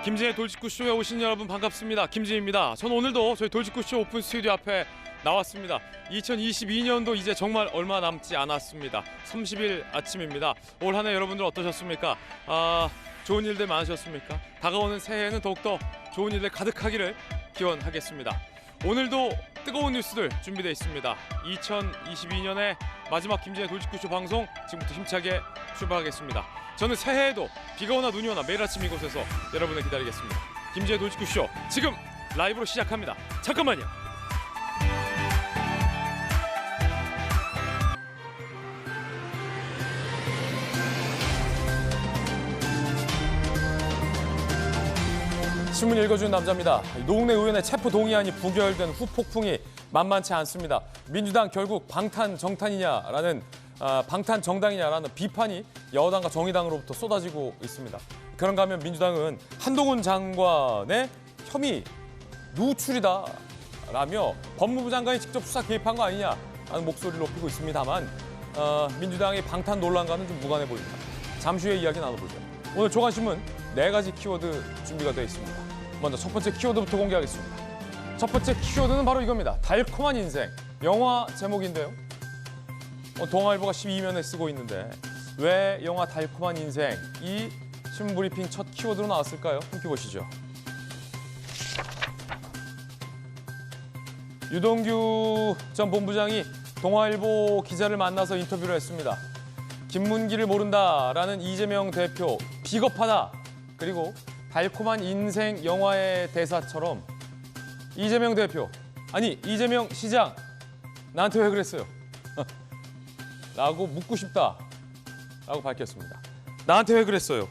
김진의 돌직구쇼에 오신 여러분 반갑습니다. 김진입니다. 전 오늘도 저희 돌직구쇼 오픈 스튜디오 앞에 나왔습니다. 2022년도 이제 정말 얼마 남지 않았습니다. 30일 아침입니다. 올 한 해 여러분들 어떠셨습니까? 좋은 일들 많으셨습니까? 다가오는 새해에는 더욱더 좋은 일들 가득하기를 기원하겠습니다. 오늘도 뜨거운 뉴스들 준비되어 있습니다. 2022년의 마지막 김진의 돌직구쇼 방송 지금부터 힘차게 출발하겠습니다. 저는 새해에도 비가 오나 눈이 오나 매일 아침 이곳에서 여러분을 기다리겠습니다. 김진의 돌직구쇼 지금 라이브로 시작합니다. 잠깐만요. 신문 읽어주는 남자입니다. 노웅래 의원의 체포 동의안이 부결된 후 폭풍이 만만치 않습니다. 민주당 결국 방탄정당이냐라는 비판이 여당과 정의당으로부터 쏟아지고 있습니다. 그런가 하면 민주당은 한동훈 장관의 혐의 누출이다라며 법무부 장관이 직접 수사 개입한 거 아니냐라는 목소리를 높이고 있습니다만 민주당의 방탄 논란과는 좀 무관해 보입니다. 잠시 후에 이야기 나눠보죠. 오늘 조간신문 4가지 키워드 준비가 되어 있습니다. 먼저 첫 번째 키워드부터 공개하겠습니다. 첫 번째 키워드는 바로 이겁니다. 달콤한 인생. 영화 제목인데요. 동아일보가 12면에 쓰고 있는데 왜 영화 달콤한 인생 이 신문 브리핑 첫 키워드로 나왔을까요? 함께 보시죠. 유동규 전 본부장이 동아일보 기자를 만나서 인터뷰를 했습니다. 김문기를 모른다라는 이재명 대표 비겁하다. 그리고 달콤한 인생 영화의 대사처럼 이재명 대표 아니 이재명 시장 나한테 왜 그랬어요? 라고 묻고 싶다 라고 밝혔습니다. 나한테 왜 그랬어요?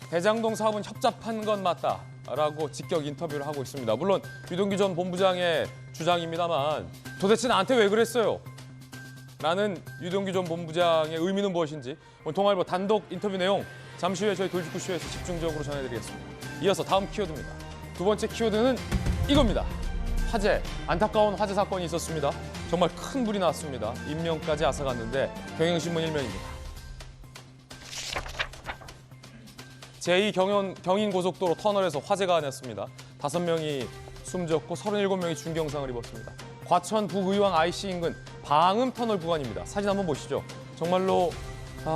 대장동 사업은 협잡한 건 맞다 라고 직격 인터뷰를 하고 있습니다. 물론 유동규 전 본부장의 주장입니다만 도대체 나한테 왜 그랬어요? 라는 유동규 전 본부장의 의미는 무엇인지 오늘 동아일보 단독 인터뷰 내용 잠시 후에 저희 돌직구쇼에서 집중적으로 전해드리겠습니다. 이어서 다음 키워드입니다. 두 번째 키워드는 이겁니다. 화재, 안타까운 화재 사건이 있었습니다. 정말 큰 불이 났습니다. 인명까지 앗아갔는데 경향신문 1면입니다. 제2경인고속도로 터널에서 화재가 났습니다. 5명이 숨졌고 37명이 중경상을 입었습니다. 과천 북의왕 IC 인근 방음터널 구간입니다. 사진 한번 보시죠. 정말로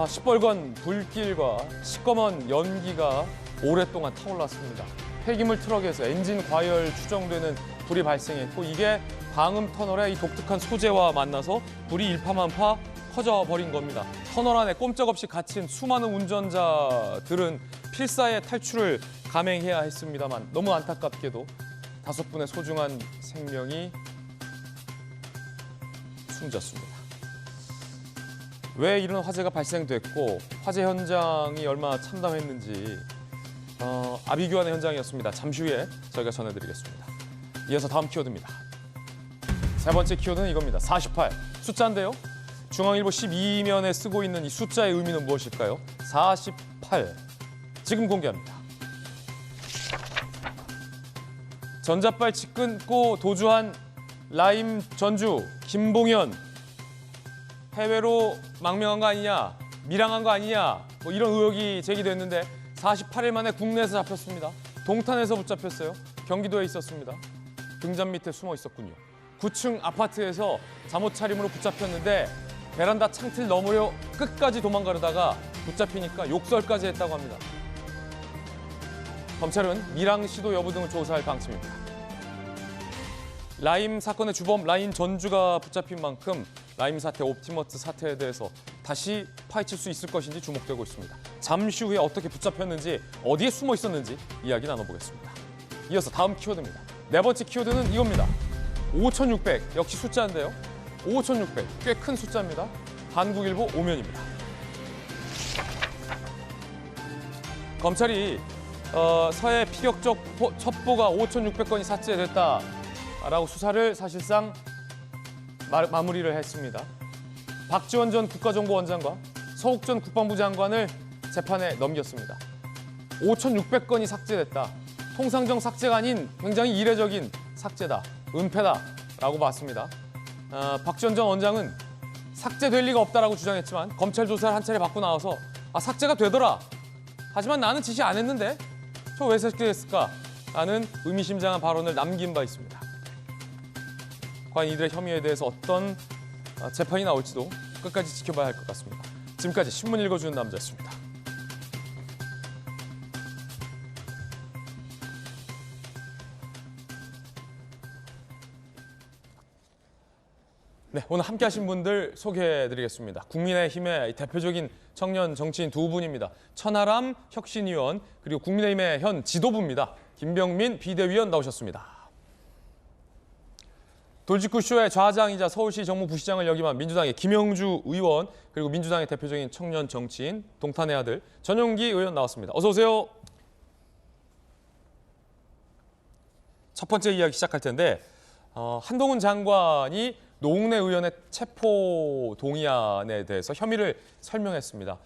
시뻘건 불길과 시꺼먼 연기가 오랫동안 타올랐습니다. 폐기물 트럭에서 엔진 과열 추정되는 불이 발생했고 이게 방음터널의 이 독특한 소재와 만나서 불이 일파만파 커져버린 겁니다. 터널 안에 꼼짝없이 갇힌 수많은 운전자들은 필사의 탈출을 감행해야 했습니다만 너무 안타깝게도 5분의 소중한 생명이 숨졌습니다. 왜 이런 화재가 발생됐고 화재 현장이 얼마나 참담했는지 아비규환의 현장이었습니다. 잠시 후에 저희가 전해드리겠습니다. 이어서 다음 키워드입니다. 세 번째 키워드는 이겁니다. 48 숫자인데요. 중앙일보 12면에 쓰고 있는 이 숫자의 의미는 무엇일까요? 48 지금 공개합니다. 전자발찌 끊고 도주한 라임 전주 김봉현 해외로 망명한 거 아니냐, 밀항한 거 아니냐 뭐 이런 의혹이 제기됐는데 48일 만에 국내에서 잡혔습니다. 동탄에서 붙잡혔어요. 경기도에 있었습니다. 등잔 밑에 숨어 있었군요. 9층 아파트에서 잠옷 차림으로 붙잡혔는데 베란다 창틀 너머로 끝까지 도망가려다가 붙잡히니까 욕설까지 했다고 합니다. 검찰은 밀항 시도 여부 등을 조사할 방침입니다. 라임 사건의 주범 라임 전주가 붙잡힌 만큼 라임 사태, 옵티머스 사태에 대해서 다시 파헤칠 수 있을 것인지 주목되고 있습니다. 잠시 후에 어떻게 붙잡혔는지, 어디에 숨어 있었는지 이야기 나눠보겠습니다. 이어서 다음 키워드입니다. 네 번째 키워드는 이겁니다. 5,600 역시 숫자인데요. 5,600 꽤 큰 숫자입니다. 한국일보 5면입니다. 검찰이 서해 피격적 첩보가 5,600건이 삭제됐다라고 수사를 사실상 마무리를 했습니다. 박지원 전 국가정보원장과 서욱 전 국방부 장관을 재판에 넘겼습니다. 5,600건이 삭제됐다. 통상적 삭제가 아닌 굉장히 이례적인 삭제다. 은폐다라고 봤습니다. 박지원 전 원장은 삭제될 리가 없다라고 주장했지만 검찰 조사를 한 차례 받고 나와서 삭제가 되더라 하지만 나는 지시 안 했는데 저 왜 했을까? 라는 의미심장한 발언을 남긴 바 있습니다. 과연 이들의 혐의에 대해서 어떤 재판이 나올지도 끝까지 지켜봐야 할 것 같습니다. 지금까지 신문 읽어주는 남자였습니다. 네, 오늘 함께하신 분들 소개해드리겠습니다. 국민의힘의 대표적인 청년 정치인 두 분입니다. 천하람 혁신위원 그리고 국민의힘의 현 지도부입니다. 김병민 비대위원 나오셨습니다. 돌직구쇼의 좌장이자 서울시 정무부시장을 역임한 민주당의 김영주 의원 그리고 민주당의 대표적인 청년 정치인 동탄의 아들 전용기 의원 나왔습니다. 어서 오세요. 첫 번째 이야기 시작할 텐데 한동훈 장관이 노웅래 의원의 체포 동의안에 대해서 혐의를 설명했습니다.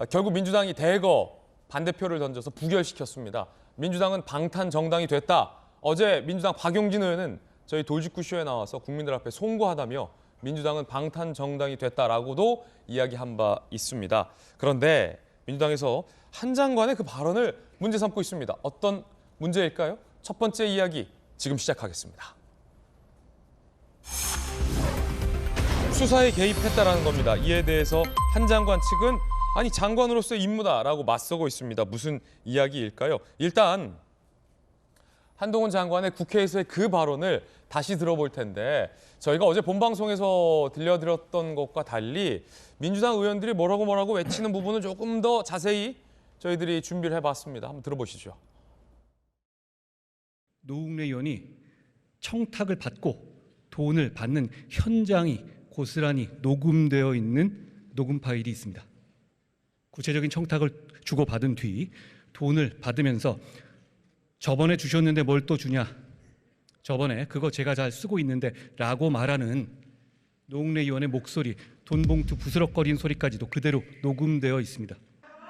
결국 민주당이 대거 반대표를 던져서 부결시켰습니다. 민주당은 방탄 정당이 됐다. 어제 민주당 박용진 의원은 저희 돌직구쇼에 나와서 국민들 앞에 송구하다며 민주당은 방탄 정당이 됐다라고도 이야기한 바 있습니다. 그런데 민주당에서 한 장관의 그 발언을 문제 삼고 있습니다. 어떤 문제일까요? 첫 번째 이야기 지금 시작하겠습니다. 수사에 개입했다라는 겁니다. 이에 대해서 한 장관 측은 아니 장관으로서의 임무다라고 맞서고 있습니다. 무슨 이야기일까요? 일단 한동훈 장관의 국회에서의 그 발언을 다시 들어볼 텐데 저희가 어제 본방송에서 들려드렸던 것과 달리 민주당 의원들이 뭐라고 외치는 부분을 조금 더 자세히 저희들이 준비를 해봤습니다. 한번 들어보시죠. 노웅래 의원이 청탁을 받고 돈을 받는 현장이 고스란히 녹음되어 있는 녹음 파일이 있습니다. 구체적인 청탁을 주고받은 뒤 돈을 받으면서 저번에 주셨는데 뭘 또 주냐? 저번에 그거 제가 잘 쓰고 있는데 라고 말하는 노웅래 의원의 목소리, 돈봉투 부스럭거리는 소리까지도 그대로 녹음되어 있습니다.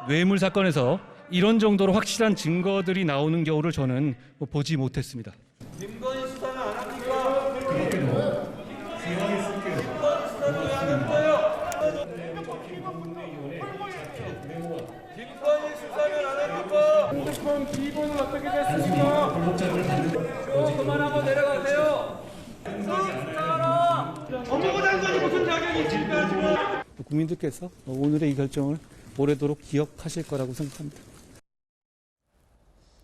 뇌물 사건에서 이런 정도로 확실한 증거들이 나오는 경우를 저는 보지 못했습니다. 김건희 수사는 안 합니까? 김건희 수사는 왜 안 합니까? 김건희 수사는 안 합니까? 핸드폰 비번은 어떻게 됐습니까? 쇼 그만하고 내려가세요. 법무부 장관이 무슨 자격이 있습니까 지금? 국민들께서 오늘의 이 결정을 오래도록 기억하실 거라고 생각합니다.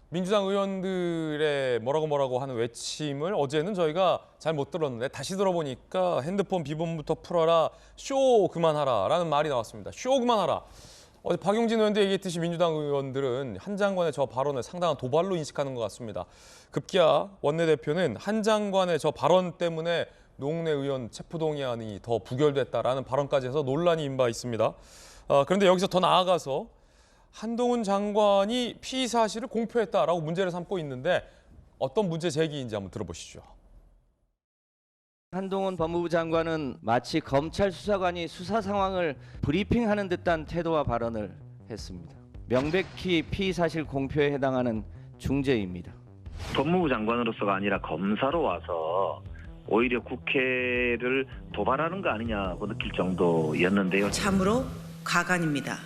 민주당 의원들의 뭐라고 하는 외침을 어제는 저희가 잘 못 들었는데 다시 들어보니까 핸드폰 비번부터 풀어라, 쇼 그만하라 라는 말이 나왔습니다. 쇼 그만하라. 어제 박용진 의원도 얘기했듯이 민주당 의원들은 한 장관의 저 발언을 상당한 도발로 인식하는 것 같습니다. 급기야 원내대표는 한 장관의 저 발언 때문에 노웅래 의원 체포동의안이 더 부결됐다라는 발언까지 해서 논란이 인바 있습니다. 그런데 여기서 더 나아가서 한동훈 장관이 피의 사실을 공표했다라고 문제를 삼고 있는데 어떤 문제 제기인지 한번 들어보시죠. 한동훈 법무부 장관은 마치 검찰 수사관이 수사 상황을 브리핑하는 듯한 태도와 발언을 했습니다. 명백히 피의 사실 공표에 해당하는 중죄입니다. 법무부 장관으로서가 아니라 검사로 와서 오히려 국회를 도발하는 거 아니냐고 느낄 정도였는데요. 참으로 가관입니다.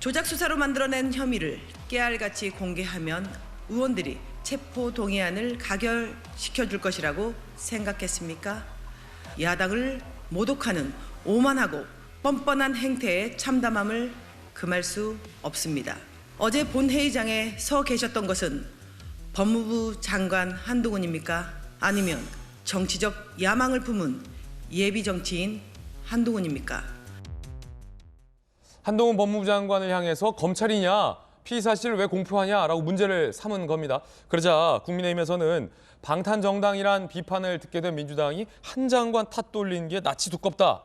조작 수사로 만들어낸 혐의를 깨알같이 공개하면 의원들이 체포 동의안을 가결시켜줄 것이라고 생각했습니까? 야당을 모독하는 오만하고 뻔뻔한 행태에 참담함을 금할 수 없습니다. 어제 본회의장에 서 계셨던 것은 법무부 장관 한동훈입니까? 아니면 정치적 야망을 품은 예비 정치인 한동훈입니까? 한동훈 법무부 장관을 향해서 검찰이냐, 피의 사실을 왜 공표하냐라고 문제를 삼은 겁니다. 그러자 국민의힘에서는 방탄정당이란 비판을 듣게 된 민주당이 한 장관 탓 돌리는 게 낯이 두껍다,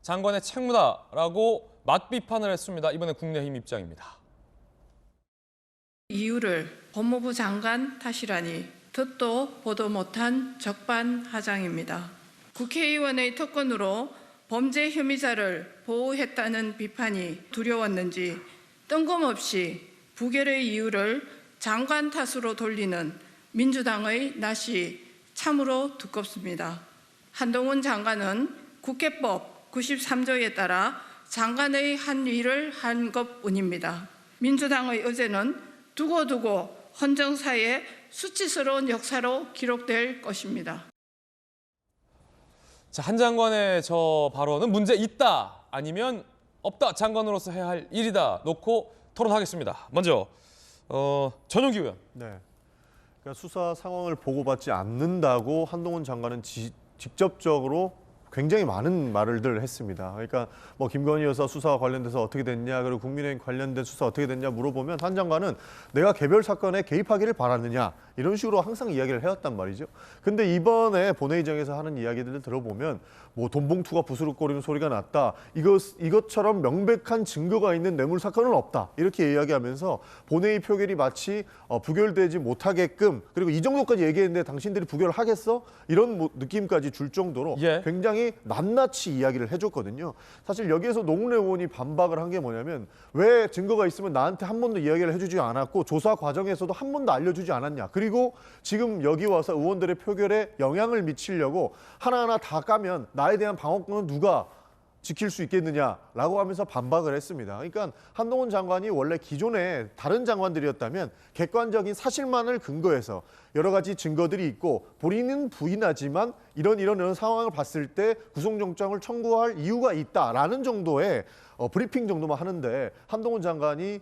장관의 책무다라고 맞비판을 했습니다. 이번에 국민의힘 입장입니다. 이유를 법무부 장관 탓이라니 듣도 보도 못한 적반하장입니다. 국회의원의 특권으로 범죄 혐의자를 보호했다는 비판이 두려웠는지 뜬금없이 부결의 이유를 장관 탓으로 돌리는 민주당의 낯이 참으로 두껍습니다. 한동훈 장관은 국회법 93조에 따라 장관의 한 일을 한 것뿐입니다. 민주당의 의제는 두고두고 헌정사의 수치스러운 역사로 기록될 것입니다. 자, 한 장관의 저 발언은 문제 있다 아니면 없다, 장관으로서 해야 할 일이다 놓고 토론하겠습니다. 먼저 전용기 의원. 네. 그러니까 수사 상황을 보고받지 않는다고 한동훈 장관은 직접적으로 굉장히 많은 말을 했습니다. 그러니까 뭐 김건희 여사 수사와 관련돼서 어떻게 됐냐, 그리고 국민의힘 관련된 수사 어떻게 됐냐 물어보면 한 장관은 내가 개별 사건에 개입하기를 바랐느냐 이런 식으로 항상 이야기를 해왔단 말이죠. 근데 이번에 본회의장에서 하는 이야기들을 들어보면 뭐 돈봉투가 부스럭거리는 소리가 났다. 이것처럼 명백한 증거가 있는 뇌물 사건은 없다. 이렇게 이야기하면서 본회의 표결이 마치 부결되지 못하게끔, 그리고 이 정도까지 얘기했는데 당신들이 부결하겠어? 이런 느낌까지 줄 정도로 예. 굉장히 낱낱이 이야기를 해줬거든요. 사실 여기에서 노웅래 의원이 반박을 한 게 뭐냐면 왜 증거가 있으면 나한테 한 번도 이야기를 해주지 않았고 조사 과정에서도 한 번도 알려주지 않았냐. 그리고 지금 여기 와서 의원들의 표결에 영향을 미치려고 하나하나 다 까면 나에 대한 방어권은 누가 지킬 수 있겠느냐라고 하면서 반박을 했습니다. 그러니까 한동훈 장관이 원래 기존에 다른 장관들이었다면 객관적인 사실만을 근거해서 여러 가지 증거들이 있고 본인은 부인하지만 이런 상황을 봤을 때 구속영장을 청구할 이유가 있다라는 정도의 브리핑 정도만 하는데, 한동훈 장관이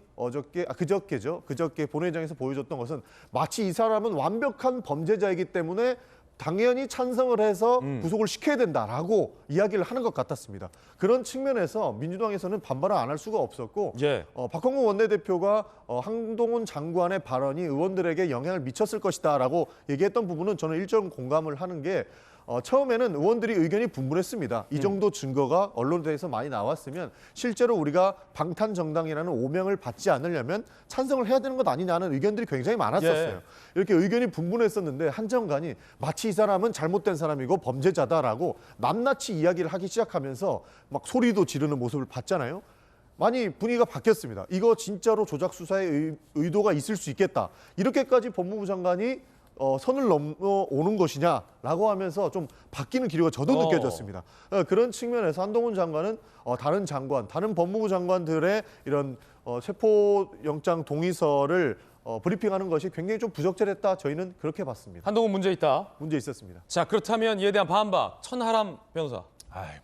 그저께 본회의장에서 보여줬던 것은 마치 이 사람은 완벽한 범죄자이기 때문에 당연히 찬성을 해서 구속을 시켜야 된다라고 이야기를 하는 것 같았습니다. 그런 측면에서 민주당에서는 반발을 안 할 수가 없었고, 예. 박홍근 원내대표가 한동훈 장관의 발언이 의원들에게 영향을 미쳤을 것이다라고 얘기했던 부분은 저는 일정 공감을 하는 게, 처음에는 의원들이 의견이 분분했습니다. 이 정도 증거가 언론에서 많이 나왔으면 실제로 우리가 방탄정당이라는 오명을 받지 않으려면 찬성을 해야 되는 것 아니냐는 의견들이 굉장히 많았었어요. 예. 이렇게 의견이 분분했었는데 한 장관이 마치 이 사람은 잘못된 사람이고 범죄자다라고 낱낱이 이야기를 하기 시작하면서 막 소리도 지르는 모습을 봤잖아요. 많이 분위기가 바뀌었습니다. 이거 진짜로 조작 수사에 의도가 있을 수 있겠다. 이렇게까지 법무부 장관이 선을 넘어오는 것이냐라고 하면서 좀 바뀌는 기류가 저도 느껴졌습니다. 그런 측면에서 한동훈 장관은 다른 법무부 장관들의 이런 체포영장 동의서를 브리핑하는 것이 굉장히 좀 부적절했다. 저희는 그렇게 봤습니다. 한동훈 문제 있다. 문제 있었습니다. 자, 그렇다면 이에 대한 반박, 천하람 변호사.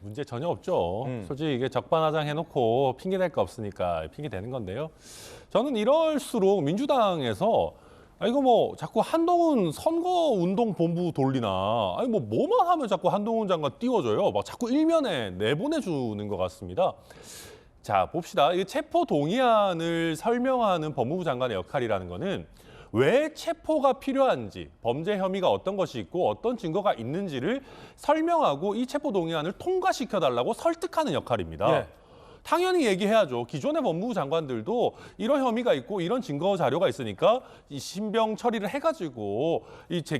문제 전혀 없죠. 솔직히 이게 적반하장 해놓고 핑계댈 거 없으니까 핑계대는 건데요. 저는 이럴수록 민주당에서 이거 뭐 자꾸 한동훈 선거운동본부 돌리나, 뭐만 하면 자꾸 한동훈 장관 띄워줘요. 막 자꾸 일면에 내보내주는 것 같습니다. 자, 봅시다. 이 체포 동의안을 설명하는 법무부 장관의 역할이라는 거는 왜 체포가 필요한지, 범죄 혐의가 어떤 것이 있고 어떤 증거가 있는지를 설명하고 이 체포 동의안을 통과시켜달라고 설득하는 역할입니다. 예. 당연히 얘기해야죠. 기존의 법무부 장관들도 이런 혐의가 있고 이런 증거 자료가 있으니까 이 신병 처리를 해가지고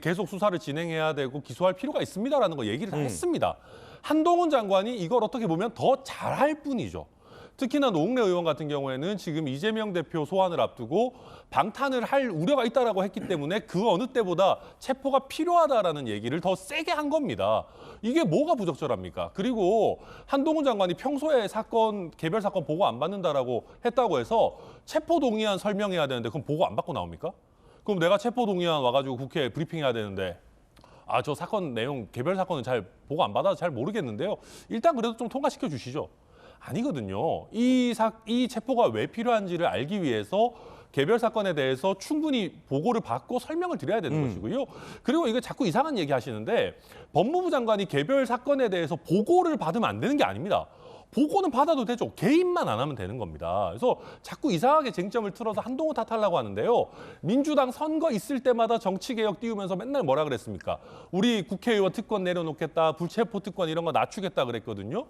계속 수사를 진행해야 되고 기소할 필요가 있습니다라는 거 얘기를 다 했습니다. 한동훈 장관이 이걸 어떻게 보면 더 잘할 뿐이죠. 특히나 노웅래 의원 같은 경우에는 지금 이재명 대표 소환을 앞두고 방탄을 할 우려가 있다라고 했기 때문에 그 어느 때보다 체포가 필요하다라는 얘기를 더 세게 한 겁니다. 이게 뭐가 부적절합니까? 그리고 한동훈 장관이 평소에 개별 사건 보고 안 받는다라고 했다고 해서 체포 동의안 설명해야 되는데 그럼 보고 안 받고 나옵니까? 그럼 내가 체포 동의안 와가지고 국회에 브리핑해야 되는데 저 사건 내용 개별 사건은 잘 보고 안 받아서 잘 모르겠는데요. 일단 그래도 좀 통과시켜 주시죠. 아니거든요. 이 체포가 왜 필요한지를 알기 위해서 개별 사건에 대해서 충분히 보고를 받고 설명을 드려야 되는 것이고요. 그리고 이거 자꾸 이상한 얘기 하시는데 법무부 장관이 개별 사건에 대해서 보고를 받으면 안 되는 게 아닙니다. 보고는 받아도 되죠. 개입만 안 하면 되는 겁니다. 그래서 자꾸 이상하게 쟁점을 틀어서 한동훈 탓하려고 하는데요. 민주당 선거 있을 때마다 정치개혁 띄우면서 맨날 뭐라 그랬습니까? 우리 국회의원 특권 내려놓겠다, 불체포 특권 이런 거 낮추겠다 그랬거든요.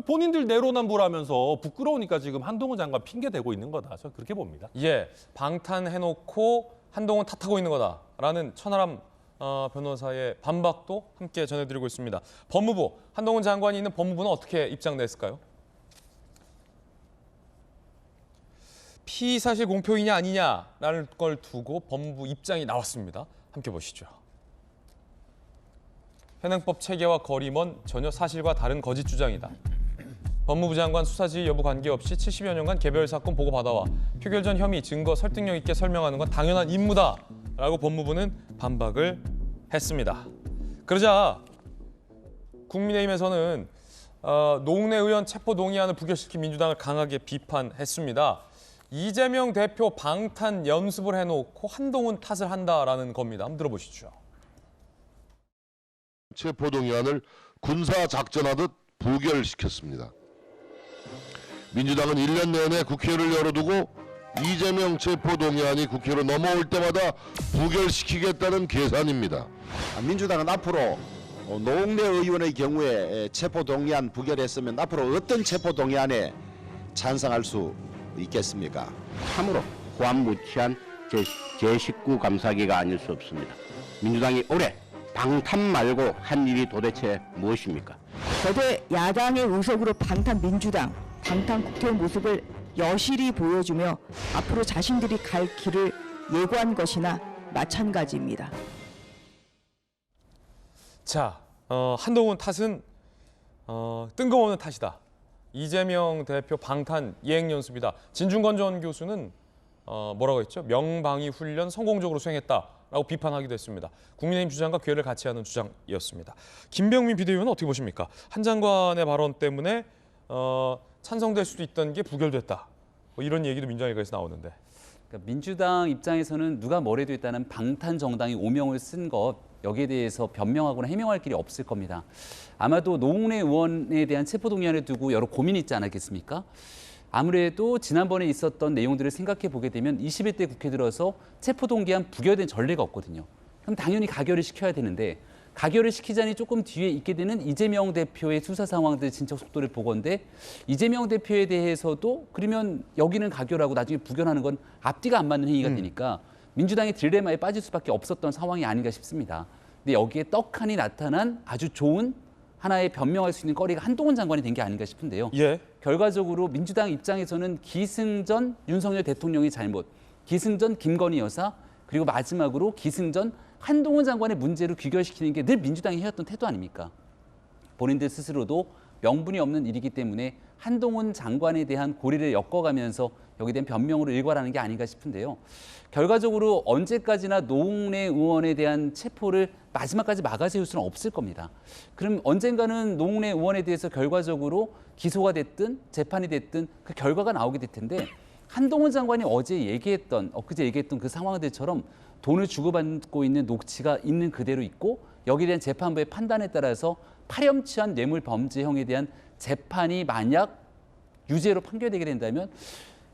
본인들 내로남불하면서 부끄러우니까 지금 한동훈 장관 핑계대고 있는 거다. 저는 그렇게 봅니다. 예, 방탄해놓고 한동훈 탓하고 있는 거다라는 천하람 변호사의 반박도 함께 전해드리고 있습니다. 법무부, 한동훈 장관이 있는 법무부는 어떻게 입장 냈을까요? 피의 사실 공표이냐 아니냐라는 걸 두고 법무부 입장이 나왔습니다. 함께 보시죠. 현행법 체계와 거리 먼 전혀 사실과 다른 거짓 주장이다. 법무부 장관 수사 지휘 여부 관계없이 70여 년간 개별 사건 보고받아와 표결 전 혐의, 증거 설득력 있게 설명하는 건 당연한 임무다라고 법무부는 반박을 했습니다. 그러자 국민의힘에서는 노웅래 의원 체포 동의안을 부결시킨 민주당을 강하게 비판했습니다. 이재명 대표 방탄 연습을 해놓고 한동훈 탓을 한다라는 겁니다. 한번 들어보시죠. 체포동의안을 군사작전하듯 부결시켰습니다. 민주당은 1년 내내 국회를 열어두고 이재명 체포동의안이 국회로 넘어올 때마다 부결시키겠다는 계산입니다. 민주당은 앞으로 노웅래 의원의 경우에 체포동의안 부결했으면 앞으로 어떤 체포동의안에 찬성할 수 있겠습니까? 참으로 고안무치한 제 식구 감사기가 아닐 수 없습니다. 민주당이 올해 방탄 말고 한 일이 도대체 무엇입니까? 거대 야당의 의석으로 방탄 민주당, 방탄 국회의 모습을 여실히 보여주며 앞으로 자신들이 갈 길을 예고한 것이나 마찬가지입니다. 자, 한동훈 탓은 뜬금없는 탓이다. 이재명 대표 방탄 예행 연습이다. 진중권 전 교수는 뭐라고 했죠? 명방위 훈련 성공적으로 수행했다라고 비판하기도 했습니다. 국민의힘 주장과 괴를 같이 하는 주장이었습니다. 김병민 비대위원은 어떻게 보십니까? 한 장관의 발언 때문에 찬성될 수도 있던 게 부결됐다. 뭐 이런 얘기도 민주당 일각에서 나오는데. 그러니까 민주당 입장에서는 누가 뭐래도 일단은 방탄 정당이 오명을 쓴 것 여기에 대해서 변명하거나 해명할 길이 없을 겁니다. 아마도 노웅래 의원에 대한 체포동의안을 두고 여러 고민이 있지 않았겠습니까? 아무래도 지난번에 있었던 내용들을 생각해 보게 되면 21대 국회 들어서 체포동의안 부결된 전례가 없거든요. 그럼 당연히 가결을 시켜야 되는데 가결을 시키자니 조금 뒤에 있게 되는 이재명 대표의 수사 상황들 진척 속도를 보건데 이재명 대표에 대해서도 그러면 여기는 가결하고 나중에 부결하는 건 앞뒤가 안 맞는 행위가 되니까 민주당의 딜레마에 빠질 수밖에 없었던 상황이 아닌가 싶습니다. 근데 여기에 떡하니 나타난 아주 좋은 하나의 변명할 수 있는 거리가 한동훈 장관이 된 게 아닌가 싶은데요. 예. 결과적으로 민주당 입장에서는 기승전 윤석열 대통령의 잘못, 기승전 김건희 여사, 그리고 마지막으로 기승전 한동훈 장관의 문제로 귀결시키는 게 늘 민주당이 해왔던 태도 아닙니까? 본인들 스스로도 명분이 없는 일이기 때문에 한동훈 장관에 대한 고리를 엮어가면서 여기에 대한 변명으로 일관하는 게 아닌가 싶은데요. 결과적으로 언제까지나 노웅래 의원에 대한 체포를 마지막까지 막아세울 수는 없을 겁니다. 그럼 언젠가는 노웅래 의원에 대해서 결과적으로 기소가 됐든 재판이 됐든 그 결과가 나오게 될 텐데 한동훈 장관이 어제 얘기했던, 엊그제 얘기했던 그 상황들처럼 돈을 주고받고 있는 녹취가 있는 그대로 있고 여기에 대한 재판부의 판단에 따라서 파렴치한 뇌물 범죄형에 대한 재판이 만약 유죄로 판결되게 된다면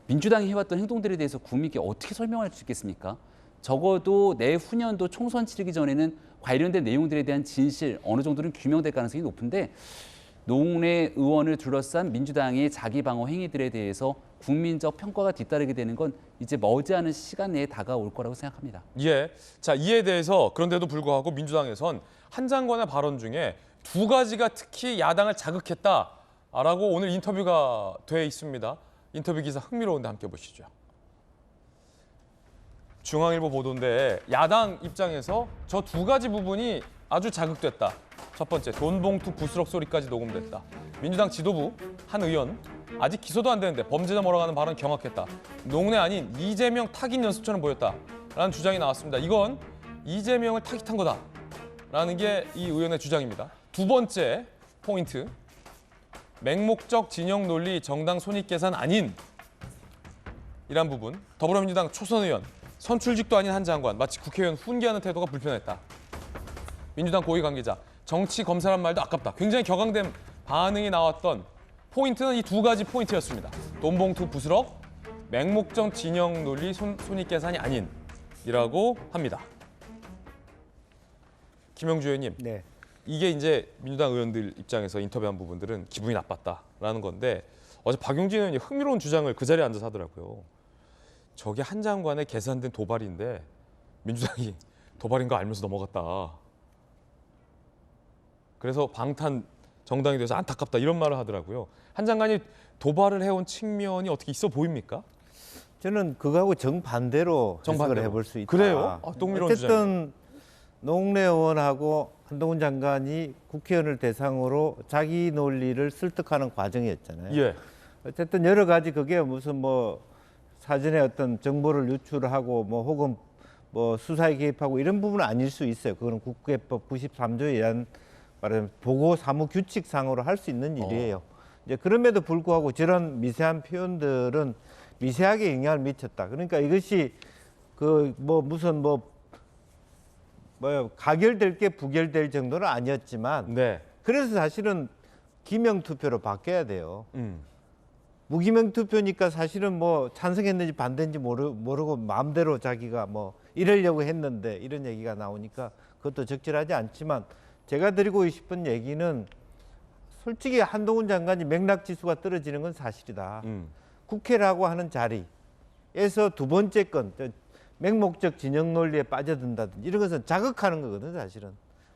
민주당이 해왔던 행동들에 대해서 국민께 어떻게 설명할 수 있겠습니까? 적어도 내후년도 총선 치르기 전에는 관련된 내용들에 대한 진실 어느 정도는 규명될 가능성이 높은데 노웅래 의원을 둘러싼 민주당의 자기 방어 행위들에 대해서 국민적 평가가 뒤따르게 되는 건 이제 머지않은 시간 내에 다가올 거라고 생각합니다. 예. 자, 이에 대해서 그런데도 불구하고 민주당에선 한 장관의 발언 중에 두 가지가 특히 야당을 자극했다라고 오늘 인터뷰가 돼 있습니다. 인터뷰 기사 흥미로운데 함께 보시죠. 중앙일보 보도인데 야당 입장에서 저 두 가지 부분이 아주 자극됐다. 첫 번째, 돈봉투 부스럭 소리까지 녹음됐다. 민주당 지도부 한 의원, 아직 기소도 안 되는데 범죄자 몰아가는 발언 경악했다. 농내 아닌 이재명 타깃 연습처럼 보였다라는 주장이 나왔습니다. 이건 이재명을 타깃한 거다라는 게 이 의원의 주장입니다. 두 번째 포인트, 맹목적 진영 논리 정당 손익계산 아닌 이란 부분. 더불어민주당 초선 의원, 선출직도 아닌 한 장관, 마치 국회의원 훈계하는 태도가 불편했다. 민주당 고위 관계자, 정치 검사란 말도 아깝다. 굉장히 격앙된 반응이 나왔던 포인트는 이 두 가지 포인트였습니다. 돈봉투 부스럭, 맹목적 진영 논리 손익계산이 아닌이라고 합니다. 김영주 의원님, 네. 이게 이제 민주당 의원들 입장에서 인터뷰한 부분들은 기분이 나빴다라는 건데 어제 박용진 의원이 흥미로운 주장을 그 자리에 앉아서 하더라고요. 저게 한 장관의 계산된 도발인데 민주당이 도발인 거 알면서 넘어갔다. 그래서 방탄 정당이 돼서 안타깝다 이런 말을 하더라고요. 한 장관이 도발을 해온 측면이 어떻게 있어 보입니까? 저는 그거하고 정반대로 해석을 해볼 수 있다. 그래요? 어쨌든 노웅래 의원하고 한동훈 장관이 국회의원을 대상으로 자기 논리를 설득하는 과정이었잖아요. 예. 어쨌든 여러 가지 그게 무슨 뭐 사전에 어떤 정보를 유출하고 뭐 혹은 뭐 수사에 개입하고 이런 부분은 아닐 수 있어요. 그거는 국회법 93조에 의한 말하자면 보고 사무 규칙상으로 할 수 있는 일이에요. 이제 그럼에도 불구하고 저런 미세한 표현들은 미세하게 영향을 미쳤다. 그러니까 이것이 그 뭐 무슨 뭐 가결될 게 부결될 정도는 아니었지만 그래서 사실은 기명 투표로 바뀌어야 돼요. 무기명 투표니까 사실은 뭐 찬성했는지 반대인지 모르고 마음대로 자기가 뭐 이러려고 했는데 이런 얘기가 나오니까 그것도 적절하지 않지만 제가 드리고 싶은 얘기는 솔직히 한동훈 장관이 맥락 지수가 떨어지는 건 사실이다. 국회라고 하는 자리에서 두 번째 건 맹목적 진영 논리에 빠져든다든지 이런 것은 자극하는 거거든 사실은.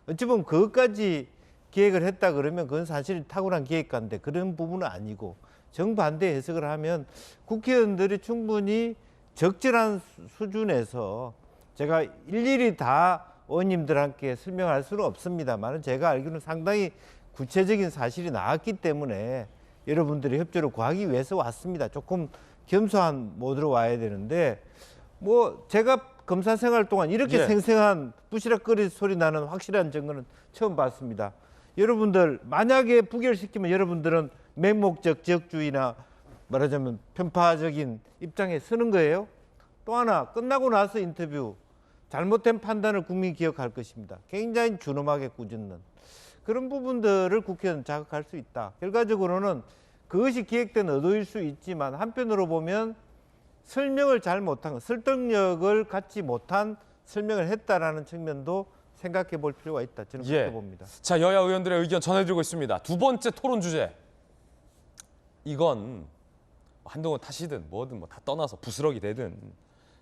어찌 보면 그것까지 기획을 했다 그러면 그건 사실 탁월한 기획가인데 그런 부분은 아니고 정반대 해석을 하면 국회의원들이 충분히 적절한 수준에서 제가 일일이 다 의원님들한테 설명할 수는 없습니다만 제가 알기로는 상당히 구체적인 사실이 나왔기 때문에 여러분들이 협조를 구하기 위해서 왔습니다. 조금 겸손한 모드로 와야 되는데 뭐 제가 검사 생활 동안 이렇게 생생한 부시락거리 소리 나는 확실한 증거는 처음 봤습니다. 여러분들 만약에 부결시키면 여러분들은 맹목적 지역주의나 말하자면 편파적인 입장에 서는 거예요. 또 하나 끝나고 나서 인터뷰 잘못된 판단을 국민이 기억할 것입니다. 굉장히 준엄하게 꾸짖는 그런 부분들을 국회의원 자극할 수 있다. 결과적으로는 그것이 기획된 의도일 수 있지만 한편으로 보면 설명을 잘 못한 설득력을 갖지 못한 설명을 했다라는 측면도 생각해 볼 필요가 있다. 저는 그렇게 봅니다. 자, 여야 의원들의 의견 전해드리고 있습니다. 두 번째 토론 주제. 이건 한동훈 탓이든 뭐든 뭐 다 떠나서 부스러기 되든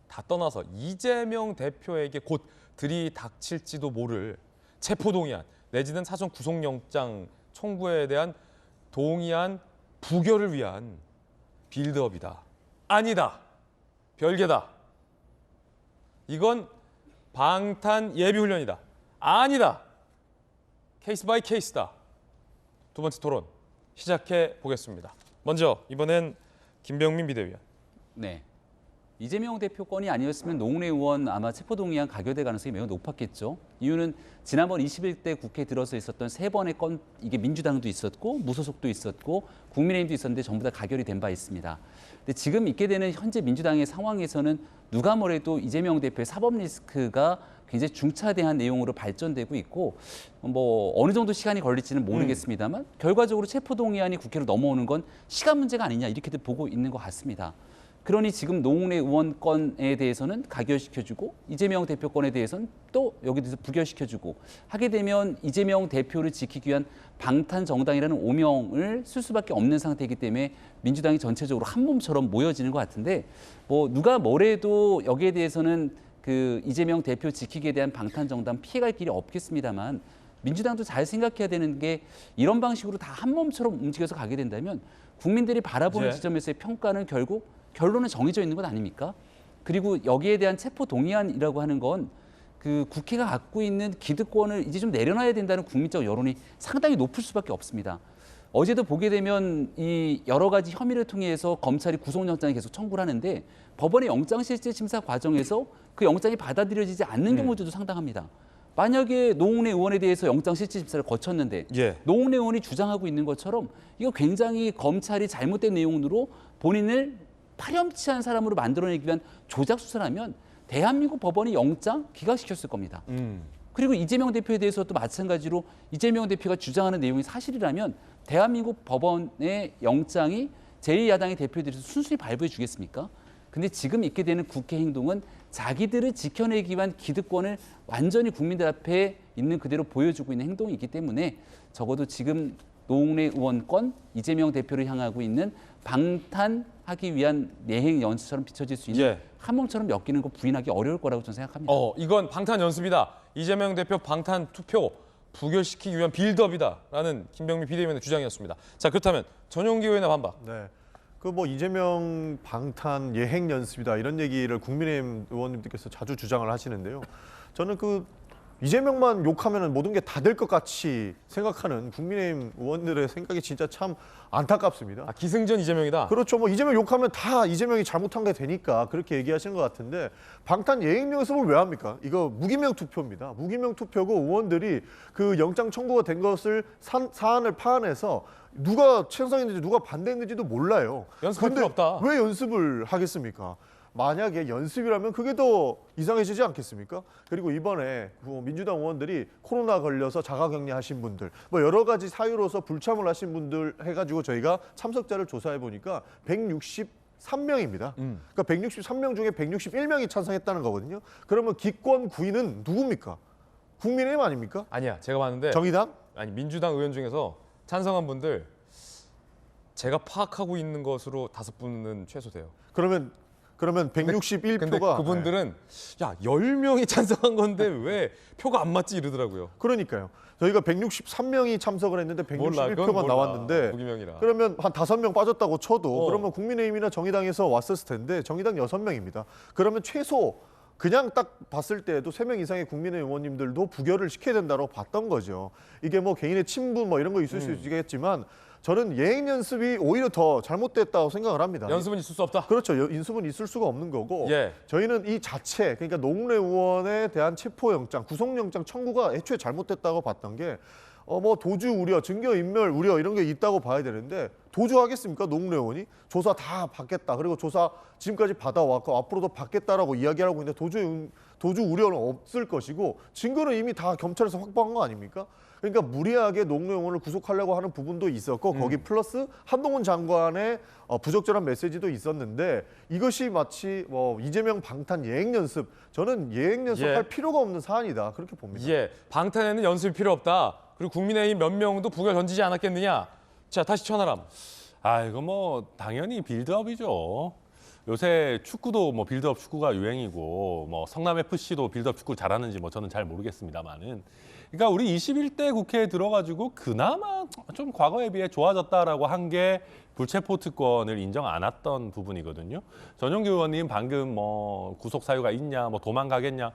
다 떠나서 이재명 대표에게 곧 들이닥칠지도 모를 체포동의안 내지는 사전 구속영장 청구에 대한 동의안 부결을 위한 빌드업이다. 아니다. 별개다. 이건 방탄 예비훈련이다. 아니다. 케이스 바이 케이스다. 두 번째 토론 시작해 보겠습니다. 먼저 이번엔 김병민 비대위원. 네. 이재명 대표 건이 아니었으면 노웅래 의원 아마 체포동의안 가결될 가능성이 매우 높았겠죠. 이유는 지난번 21대 국회에 들어서 있었던 3번의 건, 이게 민주당도 있었고 무소속도 있었고 국민의힘도 있었는데 전부 다 가결이 된 바 있습니다. 근데 지금 있게 되는 현재 민주당의 상황에서는 누가 뭐래도 이재명 대표의 사법 리스크가 굉장히 중차대한 내용으로 발전되고 있고 뭐 어느 정도 시간이 걸릴지는 모르겠습니다만 결과적으로 체포동의안이 국회로 넘어오는 건 시간 문제가 아니냐 이렇게들 보고 있는 것 같습니다. 그러니 지금 노웅래 의원 건에 대해서는 가결시켜주고 이재명 대표 건에 대해서는 또 여기 대해서 부결시켜주고 하게 되면 이재명 대표를 지키기 위한 방탄 정당이라는 오명을 쓸 수밖에 없는 상태이기 때문에 민주당이 전체적으로 한 몸처럼 모여지는 것 같은데 뭐 누가 뭐래도 여기에 대해서는 그 이재명 대표 지키기에 대한 방탄 정당 피해갈 길이 없겠습니다만 민주당도 잘 생각해야 되는 게 이런 방식으로 다 한 몸처럼 움직여서 가게 된다면 국민들이 바라보는 지점에서의 평가는 결국 결론은 정해져 있는 것 아닙니까? 그리고 여기에 대한 체포 동의안이라고 하는 건 그 국회가 갖고 있는 기득권을 이제 좀 내려놔야 된다는 국민적 여론이 상당히 높을 수밖에 없습니다. 어제도 보게 되면 이 여러 가지 혐의를 통해서 검찰이 구속영장을 계속 청구를 하는데 법원의 영장실질심사 과정에서 그 영장이 받아들여지지 않는 경우들도 상당합니다. 만약에 노웅래 의원에 대해서 영장실질심사를 거쳤는데 노웅래 의원이 주장하고 있는 것처럼 이거 굉장히 검찰이 잘못된 내용으로 본인을 파렴치한 사람으로 만들어내기 위한 조작 수사라면 대한민국 법원이 영장 기각시켰을 겁니다. 그리고 이재명 대표에 대해서도 마찬가지로 이재명 대표가 주장하는 내용이 사실이라면 대한민국 법원의 영장이 제1야당의 대표에 대해서 순순히 발부해 주겠습니까? 근데 지금 있게 되는 국회 행동은 자기들을 지켜내기 위한 기득권을 완전히 국민들 앞에 있는 그대로 보여주고 있는 행동이기 때문에 적어도 지금 노웅래 의원 건 이재명 대표를 향하고 있는 방탄하기 위한 예행 연습처럼 비춰질 수 있는 한 몸처럼 엮이는 거 부인하기 어려울 거라고 저는 생각합니다. 이건 방탄 연습이다. 이재명 대표 방탄 투표 부결시키기 위한 빌드업이다라는 김병민 비대위원의 주장이었습니다. 자, 그렇다면 전용기 의원의 반박. 네. 그 뭐 이재명 방탄 예행 연습이다 이런 얘기를 국민의힘 의원님들께서 자주 주장을 하시는데요. 저는 그 이재명만 욕하면 모든 게 다 될 것 같이 생각하는 국민의힘 의원들의 생각이 진짜 참 안타깝습니다. 기승전 이재명이다. 그렇죠. 뭐 이재명 욕하면 다 이재명이 잘못한 게 되니까 그렇게 얘기하시는 것 같은데 방탄 예행 연습을 왜 합니까? 이거 무기명 투표입니다. 무기명 투표고 의원들이 그 영장 청구가 된 것을 사안을 파안해서 누가 찬성했는지 누가 반대했는지도 몰라요. 연습할 필요 없다. 왜 연습을 하겠습니까? 만약에 연습이라면 그게 더 이상해지지 않겠습니까? 그리고 이번에 민주당 의원들이 코로나 걸려서 자가격리하신 분들, 뭐 여러 가지 사유로서 불참을 하신 분들 해가지고 저희가 참석자를 조사해 보니까 163명입니다. 그러니까 163명 중에 161명이 찬성했다는 거거든요. 그러면 기권 9위는 누굽니까? 국민의힘 아닙니까? 아니야, 제가 봤는데 정의당? 아니, 민주당 의원 중에서 찬성한 분들 제가 파악하고 있는 것으로 5분은 최소 돼요. 그러면 161표가 근데 그분들은 야 10명이 찬성한 건데 왜 표가 안 맞지 이러더라고요. 그러니까요. 저희가 163명이 참석을 했는데 161표가 나왔는데 무기명이라. 그러면 한 5명 빠졌다고 쳐도 그러면 국민의힘이나 정의당에서 왔었을 텐데 정의당 6명입니다. 그러면 최소 그냥 딱 봤을 때에도 3명 이상의 국민의힘 의원님들도 부결을 시켜야 된다고 봤던 거죠. 이게 뭐 개인의 친분 뭐 이런 거 있을 수 있겠지만 저는 예행 연습이 오히려 더 잘못됐다고 생각을 합니다. 연습은 있을 수 없다. 그렇죠. 연습은 있을 수가 없는 거고 예. 저희는 이 자체 그러니까 노웅래 의원에 대한 체포영장, 구속영장 청구가 애초에 잘못됐다고 봤던 게 뭐 도주 우려, 증거인멸 우려 이런 게 있다고 봐야 되는데 도주하겠습니까? 노웅래 의원이 조사 다 받겠다. 그리고 조사 지금까지 받아왔고 앞으로도 받겠다라고 이야기하고 있는데 도주 우려는 없을 것이고 증거는 이미 다 경찰에서 확보한 거 아닙니까? 그러니까 무리하게 노웅래 의원을 구속하려고 하는 부분도 있었고 거기 플러스 한동훈 장관의 부적절한 메시지도 있었는데 이것이 마치 이재명 방탄 예행 연습 저는 예행 연습할 필요가 없는 사안이다 그렇게 봅니다. 예, 방탄에는 연습이 필요 없다. 그리고 국민의힘 몇 명도 부결 던지지 않았겠느냐. 자, 다시 천하람. 이거 뭐 당연히 빌드업이죠. 요새 축구도 뭐 빌드업 축구가 유행이고 뭐 성남 FC도 빌드업 축구 잘하는지 뭐 저는 잘 모르겠습니다만은 그러니까 우리 21대 국회에 들어가지고 그나마 좀 과거에 비해 좋아졌다라고 한 게 불체포 특권을 인정 안 했던 부분이거든요. 전용기 의원님 방금 뭐 구속 사유가 있냐, 뭐 도망가겠냐.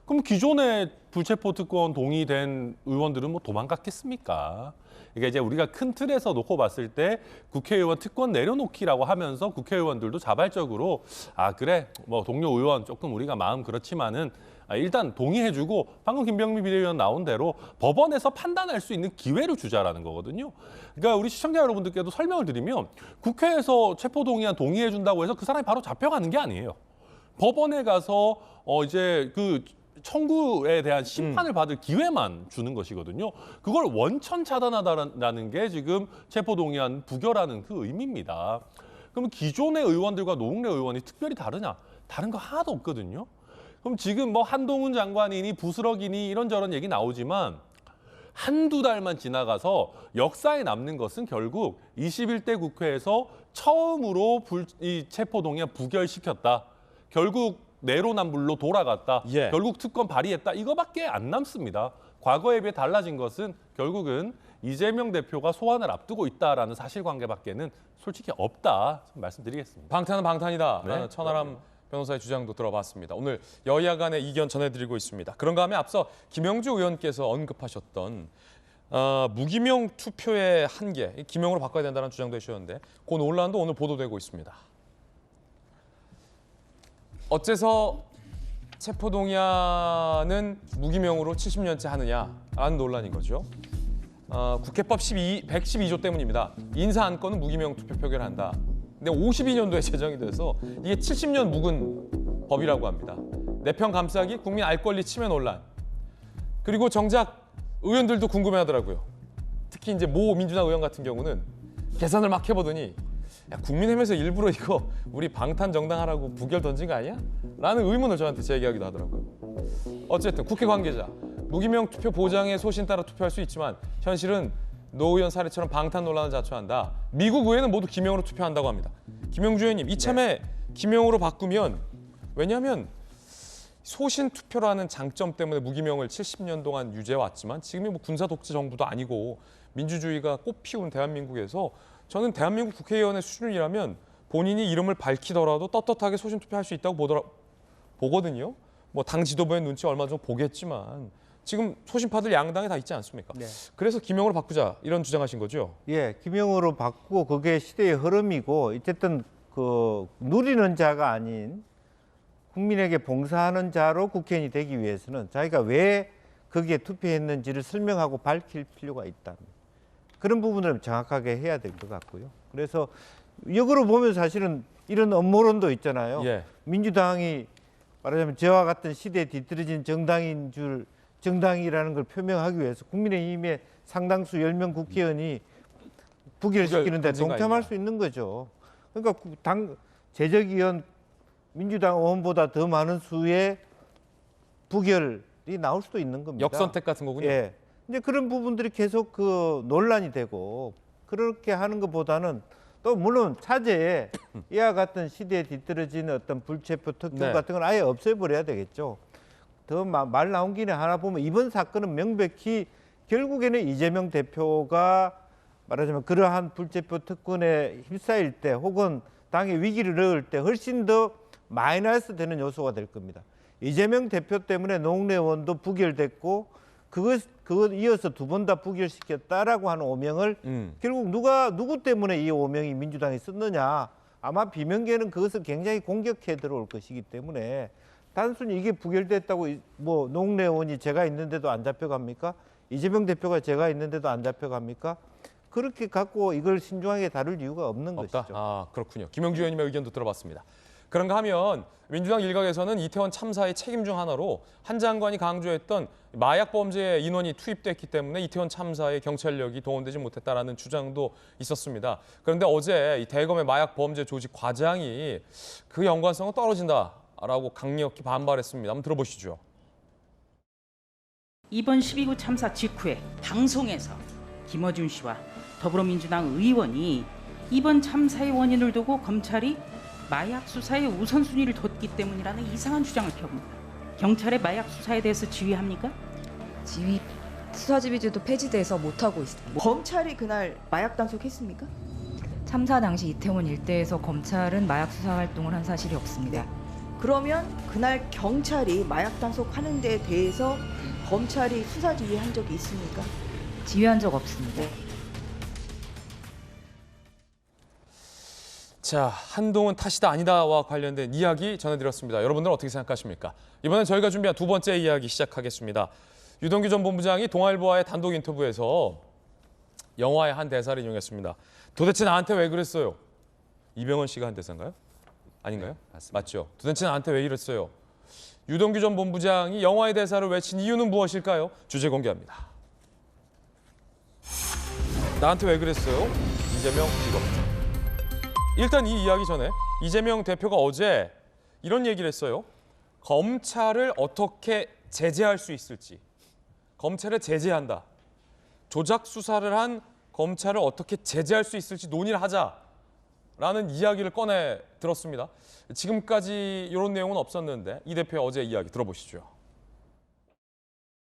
그럼 기존에 불체포 특권 동의된 의원들은 뭐 도망갔겠습니까? 이게 이제 우리가 큰 틀에서 놓고 봤을 때 국회의원 특권 내려놓기라고 하면서 국회의원들도 자발적으로 그래 뭐 동료 의원 조금 우리가 마음 그렇지만은 일단 동의해주고 방금 김병민 비대위원 나온 대로 법원에서 판단할 수 있는 기회를 주자라는 거거든요. 그러니까 우리 시청자 여러분들께도 설명을 드리면 국회에서 체포동의안 동의해준다고 해서 그 사람이 바로 잡혀가는 게 아니에요. 법원에 가서 이제 그 청구에 대한 심판을 받을 기회만 주는 것이거든요. 그걸 원천 차단하다라는 게 지금 체포동의안 부결하는 그 의미입니다. 그럼 기존의 의원들과 노웅래 의원이 특별히 다르냐? 다른 거 하나도 없거든요. 그럼 지금 뭐 한동훈 장관이니 부스러기니 이런저런 얘기 나오지만 한두 달만 지나가서 역사에 남는 것은 결국 21대 국회에서 처음으로 이 체포동의안 부결시켰다. 결국 내로남불로 돌아갔다. 결국 특권 발휘했다. 이거밖에 안 남습니다. 과거에 비해 달라진 것은 결국은 이재명 대표가 소환을 앞두고 있다라는 사실관계밖에는 솔직히 없다 말씀드리겠습니다. 방탄은 방탄이다. 네. 라는 천하람 변호사의 주장도 들어봤습니다. 오늘 여야 간의 이견 전해드리고 있습니다. 그런가 하면 앞서 김영주 의원께서 언급하셨던 무기명 투표의 한계, 기명으로 바꿔야 된다는 주장도 해주셨는데 그 논란도 오늘 보도되고 있습니다. 어째서 체포동의안은 무기명으로 70년째 하느냐라는 논란인 거죠. 국회법 112조 때문입니다. 인사안건은 무기명 투표 표결한다. 근데 52년도에 제정이 돼서 이게 70년 묵은 법이라고 합니다. 내편 감싸기, 국민 알 권리 침해 논란. 그리고 정작 의원들도 궁금해하더라고요. 특히 이제 모 민주당 의원 같은 경우는 계산을 막 해보더니 야, 국민의힘에서 일부러 이거 우리 방탄 정당 하라고 부결 던진 거 아니야? 라는 의문을 저한테 제기하기도 하더라고요. 어쨌든 국회 관계자, 무기명 투표 보장의 소신 따라 투표할 수 있지만 현실은 노 의원 사례처럼 방탄 논란을 자초한다. 미국 의회는 모두 기명으로 투표한다고 합니다. 김영주 의원님, 이참에 기명으로 바꾸면 왜냐하면 소신 투표라는 장점 때문에 무기명을 70년 동안 유지해왔지만 지금이 뭐 군사 독재 정부도 아니고 민주주의가 꽃피운 대한민국에서 저는 대한민국 국회의원의 수준이라면 본인이 이름을 밝히더라도 떳떳하게 소신 투표할 수 있다고 보거든요. 뭐 당 지도부의 눈치 얼마 정도 보겠지만 지금 소신파들 양당에 다 있지 않습니까? 그래서 김영으로 바꾸자 이런 주장하신 거죠? 예, 김영으로 바꾸고 그게 시대의 흐름이고 어쨌든 그 누리는 자가 아닌 국민에게 봉사하는 자로 국회의원이 되기 위해서는 자기가 왜 거기에 투표했는지를 설명하고 밝힐 필요가 있다. 그런 부분을 정확하게 해야 될 것 같고요. 그래서 역으로 보면 사실은 이런 음모론도 있잖아요. 민주당이 말하자면 저와 같은 시대에 뒤떨어진 정당이라는 걸 표명하기 위해서 국민의힘의 상당수 10명 국회의원이 부결시키는데 동참할 수 있는 거죠. 그러니까 당 재적의원 민주당 의원보다 더 많은 수의 부결이 나올 수도 있는 겁니다. 역선택 같은 거군요. 예. 이제 그런 부분들이 계속 그 논란이 되고 그렇게 하는 것보다는 또 물론 차제에 이와 같은 시대에 뒤떨어진 어떤 불체포 특권 같은 건 아예 없애버려야 되겠죠. 더 말 나온 김에 하나 보면 이번 사건은 명백히 결국에는 이재명 대표가 말하자면 그러한 불체포 특권에 휩싸일 때 혹은 당의 위기를 넣을 때 훨씬 더 마이너스 되는 요소가 될 겁니다. 이재명 대표 때문에 노웅래 의원도 부결됐고 그것 이어서 두 번 다 부결시켰다라고 하는 오명을 결국 누구 때문에 이 오명이 민주당이 썼느냐. 아마 비명계는 그것을 굉장히 공격해 들어올 것이기 때문에 단순히 이게 부결됐다고 뭐 노웅래 의원이 제가 있는데도 안 잡혀갑니까? 이재명 대표가 제가 있는데도 안 잡혀갑니까? 그렇게 갖고 이걸 신중하게 다룰 이유가 없는 것이죠. 아, 그렇군요. 김영주 의원님의 의견도 들어봤습니다. 그런가 하면 민주당 일각에서는 이태원 참사의 책임 중 하나로 한 장관이 강조했던 마약 범죄 인원이 투입됐기 때문에 이태원 참사에 경찰력이 동원되지 못했다라는 주장도 있었습니다. 그런데 어제 이 대검의 마약 범죄 조직 과장이 그 연관성은 떨어진다라고 강력히 반발했습니다. 한번 들어보시죠. 이번 12구 참사 직후에 방송에서 김어준 씨와 더불어민주당 의원이 이번 참사의 원인을 두고 검찰이 마약 수사에 우선순위를 뒀기 때문이라는 이상한 주장을 펴봅니다. 경찰의 마약 수사에 대해서 지휘합니까? 수사지휘제도 폐지돼서 못하고 있습니다. 검찰이 그날 마약 단속했습니까? 참사 당시 이태원 일대에서 검찰은 마약 수사 활동을 한 사실이 없습니다. 그러면 그날 경찰이 마약 단속하는 데에 대해서 검찰이 수사지휘한 적이 있습니까? 지휘한 적 없습니다. 자, 한동훈 탓이다 아니다와 관련된 이야기 전해드렸습니다. 여러분들은 어떻게 생각하십니까? 이번엔 저희가 준비한 두 번째 이야기 시작하겠습니다. 유동규 전 본부장이 동아일보와의 단독 인터뷰에서 영화의 한 대사를 인용했습니다. 도대체 나한테 왜 그랬어요? 이병헌 씨가 한 대사인가요? 아닌가요? 맞죠. 도대체 나한테 왜 이랬어요? 유동규 전 본부장이 영화의 대사를 외친 이유는 무엇일까요? 주제 공개합니다. 나한테 왜 그랬어요? 이재명 이겁니다. 일단 이 이야기 전에 이재명 대표가 어제 이런 얘기를 했어요. 검찰을 어떻게 제재할 수 있을지. 검찰을 제재한다. 조작 수사를 한 검찰을 어떻게 제재할 수 있을지 논의를 하자라는 이야기를 꺼내 들었습니다. 지금까지 이런 내용은 없었는데 이 대표의 어제 이야기 들어보시죠.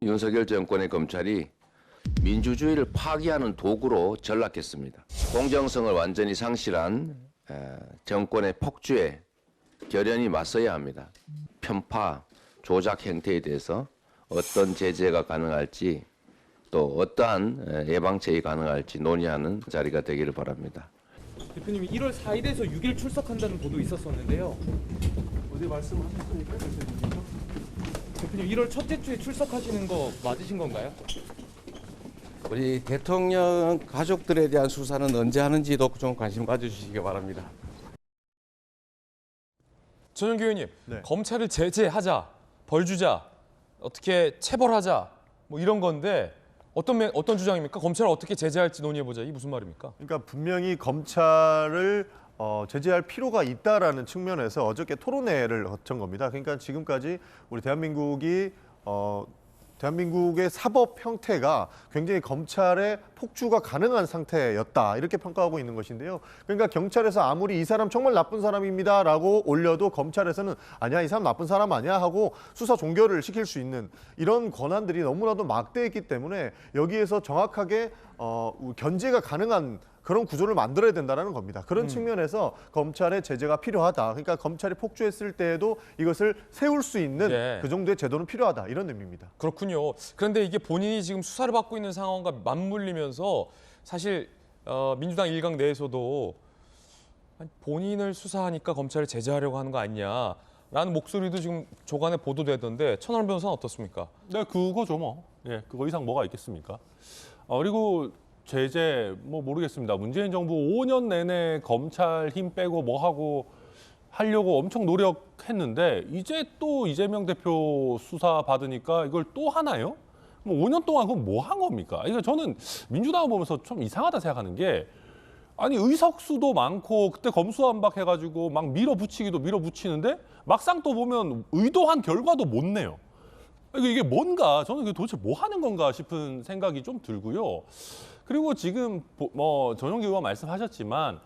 윤석열 정권의 검찰이 민주주의를 파기하는 도구로 전락했습니다. 공정성을 완전히 상실한 정권의 폭주에 결연히 맞서야 합니다. 편파, 조작 행태에 대해서 어떤 제재가 가능할지 또 어떠한 예방책이 가능할지 논의하는 자리가 되기를 바랍니다. 대표님이 1월 4일에서 6일 출석한다는 보도 있었었는데요. 어디 말씀하셨습니까? 대표님 1월 첫째 주에 출석하시는 거 맞으신 건가요? 우리 대통령 가족들에 대한 수사는 언제 하는지도 좀 관심 가져주시기 바랍니다. 전용기 의원님, 검찰을 제재하자, 벌 주자, 어떻게 체벌하자 뭐 이런 건데 어떤 주장입니까? 검찰을 어떻게 제재할지 논의해보자. 이게 무슨 말입니까? 그러니까 분명히 검찰을 제재할 필요가 있다라는 측면에서 어저께 토론회를 거친 겁니다. 그러니까 지금까지 우리 대한민국의 사법 형태가 굉장히 검찰의 폭주가 가능한 상태였다 이렇게 평가하고 있는 것인데요. 그러니까 경찰에서 아무리 이 사람 정말 나쁜 사람입니다라고 올려도 검찰에서는 아니야 이 사람 나쁜 사람 아니야 하고 수사 종결을 시킬 수 있는 이런 권한들이 너무나도 막대했기 때문에 여기에서 정확하게 견제가 가능한 그런 구조를 만들어야 된다는 겁니다. 그런 측면에서 검찰의 제재가 필요하다. 그러니까 검찰이 폭주했을 때에도 이것을 세울 수 있는 그 정도의 제도는 필요하다. 이런 의미입니다. 그렇군요. 그런데 이게 본인이 지금 수사를 받고 있는 상황과 맞물리면서 사실 민주당 일각 내에서도 본인을 수사하니까 검찰을 제재하려고 하는 거 아니냐라는 목소리도 지금 조간에 보도되던데 천하람 변호사는 어떻습니까? 네, 그거죠 뭐. 예, 그거 이상 뭐가 있겠습니까? 그리고 제재 뭐 모르겠습니다. 문재인 정부 5년 내내 검찰 힘 빼고 뭐 하고 하려고 엄청 노력했는데 이제 또 이재명 대표 수사 받으니까 이걸 또 하나요? 뭐 5년 동안 그건 뭐 한 겁니까? 이거 저는 민주당을 보면서 좀 이상하다 생각하는 게 아니 의석수도 많고 그때 검수완박 해가지고 막 밀어붙이기도 밀어붙이는데 막상 또 보면 의도한 결과도 못 내요. 이게 뭔가 저는 이게 도대체 뭐 하는 건가 싶은 생각이 좀 들고요. 그리고 지금 뭐 전용기 의원 말씀하셨지만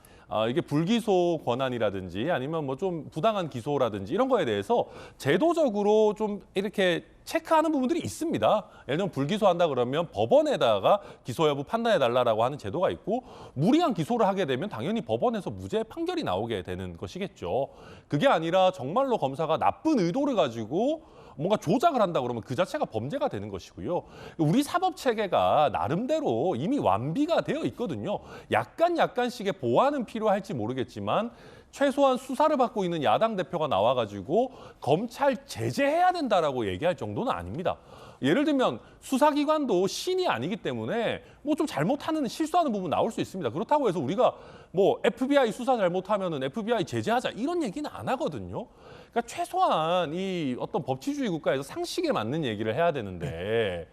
이게 불기소 권한이라든지 아니면 뭐 좀 부당한 기소라든지 이런 거에 대해서 제도적으로 좀 이렇게 체크하는 부분들이 있습니다. 예를 들면 불기소한다 그러면 법원에다가 기소 여부 판단해달라고 하는 제도가 있고 무리한 기소를 하게 되면 당연히 법원에서 무죄 판결이 나오게 되는 것이겠죠. 그게 아니라 정말로 검사가 나쁜 의도를 가지고 뭔가 조작을 한다 그러면 그 자체가 범죄가 되는 것이고요. 우리 사법 체계가 나름대로 이미 완비가 되어 있거든요. 약간씩의 보완은 필요할지 모르겠지만 최소한 수사를 받고 있는 야당 대표가 나와가지고 검찰 제재해야 된다라고 얘기할 정도는 아닙니다. 예를 들면 수사기관도 신이 아니기 때문에 뭐 좀 잘못하는 실수하는 부분 나올 수 있습니다. 그렇다고 해서 우리가 뭐 FBI 수사 잘못하면은 FBI 제재하자 이런 얘기는 안 하거든요. 그러니까 최소한 이 어떤 법치주의 국가에서 상식에 맞는 얘기를 해야 되는데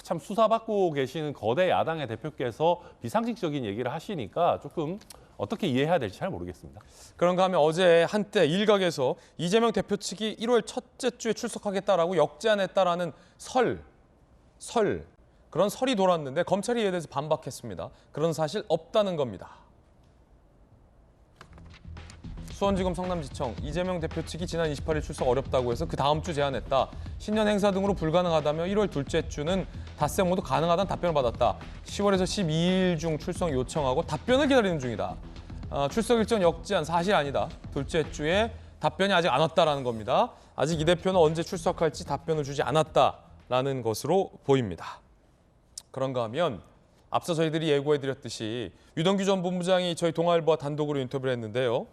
참 수사받고 계시는 거대 야당의 대표께서 비상식적인 얘기를 하시니까 조금 어떻게 이해해야 될지 잘 모르겠습니다. 그런가 하면 어제 한때 일각에서 이재명 대표 측이 1월 첫째 주에 출석하겠다라고 역제안했다라는 그런 설이 돌았는데 검찰이 이에 대해서 반박했습니다. 그런 사실 없다는 겁니다. 수원지검 성남지청 이재명 대표 측이 지난 28일 출석 어렵다고 해서 그 다음 주 제안했다. 신년 행사 등으로 불가능하다며 1월 둘째 주는 닷새 모두 가능하다는 답변을 받았다. 10월에서 12일 중 출석 요청하고 답변을 기다리는 중이다. 출석 일정 역제안 사실 아니다. 둘째 주에 답변이 아직 안 왔다라는 겁니다. 아직 이 대표는 언제 출석할지 답변을 주지 않았다라는 것으로 보입니다. 그런가 하면 앞서 저희들이 예고해드렸듯이 유동규 전 본부장이 저희 동아일보와 단독으로 인터뷰를 했는데요.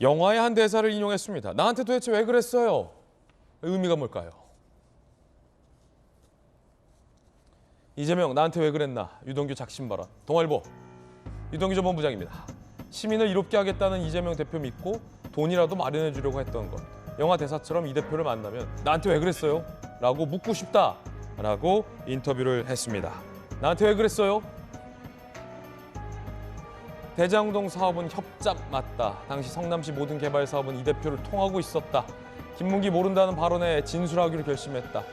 영화의 한 대사를 인용했습니다. 나한테 도대체 왜 그랬어요? 의미가 뭘까요? 이재명 나한테 왜 그랬나? 유동규 작심 발언. 동아일보 유동규 전 본부장입니다. 시민을 이롭게 하겠다는 이재명 대표 믿고 돈이라도 마련해 주려고 했던 것. 영화 대사처럼 이 대표를 만나면 나한테 왜 그랬어요? 라고 묻고 싶다라고 인터뷰를 했습니다. 나한테 왜 그랬어요? 대장동 사업은 협잡 맞다. 당시 성남시 모든 개발 사업은 이 대표를 통하고 있었다. 김문기 모른다는 발언에 진술하기로 결심했다.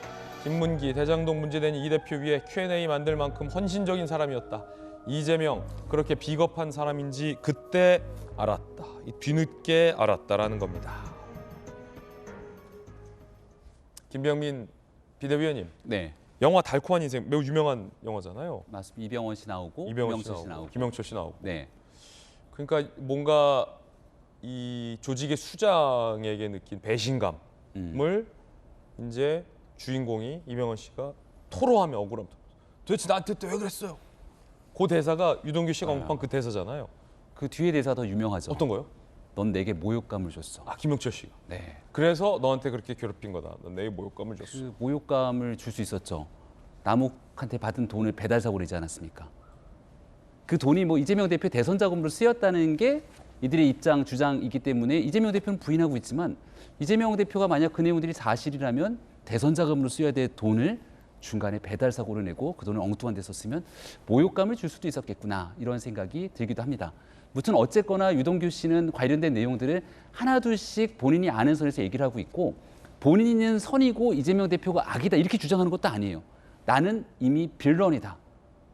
김문기, 대장동 문제된 이 대표 위에 Q&A 만들 만큼 헌신적인 사람이었다. 이재명, 그렇게 비겁한 사람인지 그때 알았다. 뒤늦게 알았다라는 겁니다. 김병민 비대위원님. 네. 영화 달콤한 인생 매우 유명한 영화잖아요. 맞습니다. 이병헌 씨 나오고 김영철 씨 나오고 김영철 씨 나오고. 네. 그러니까 뭔가 이 조직의 수장에게 느낀 배신감을 이제 주인공이 이병헌 씨가 토로하며 억울함. 도대체 나한테 왜 그랬어요? 그 대사가 유동규 씨가 언급한 그 대사잖아요. 그 뒤에 대사 더 유명하죠. 어떤 거요? 넌 내게 모욕감을 줬어. 아, 김영철 씨가. 네. 그래서 너한테 그렇게 괴롭힌 거다. 넌 내게 모욕감을 줬어. 그 모욕감을 줄 수 있었죠. 남욱한테 받은 돈을 배달사고 내지 않았습니까? 그 돈이 뭐 이재명 대표 대선 자금으로 쓰였다는 게 이들의 입장, 주장이기 때문에 이재명 대표는 부인하고 있지만 이재명 대표가 만약 그 내용들이 사실이라면 대선 자금으로 쓰여야 될 돈을 중간에 배달사고를 내고 그 돈을 엉뚱한 데 썼으면 모욕감을 줄 수도 있었겠구나 이런 생각이 들기도 합니다. 무튼 어쨌거나 유동규 씨는 관련된 내용들을 하나둘씩 본인이 아는 선에서 얘기를 하고 있고 본인은 선이고 이재명 대표가 악이다 이렇게 주장하는 것도 아니에요. 나는 이미 빌런이다.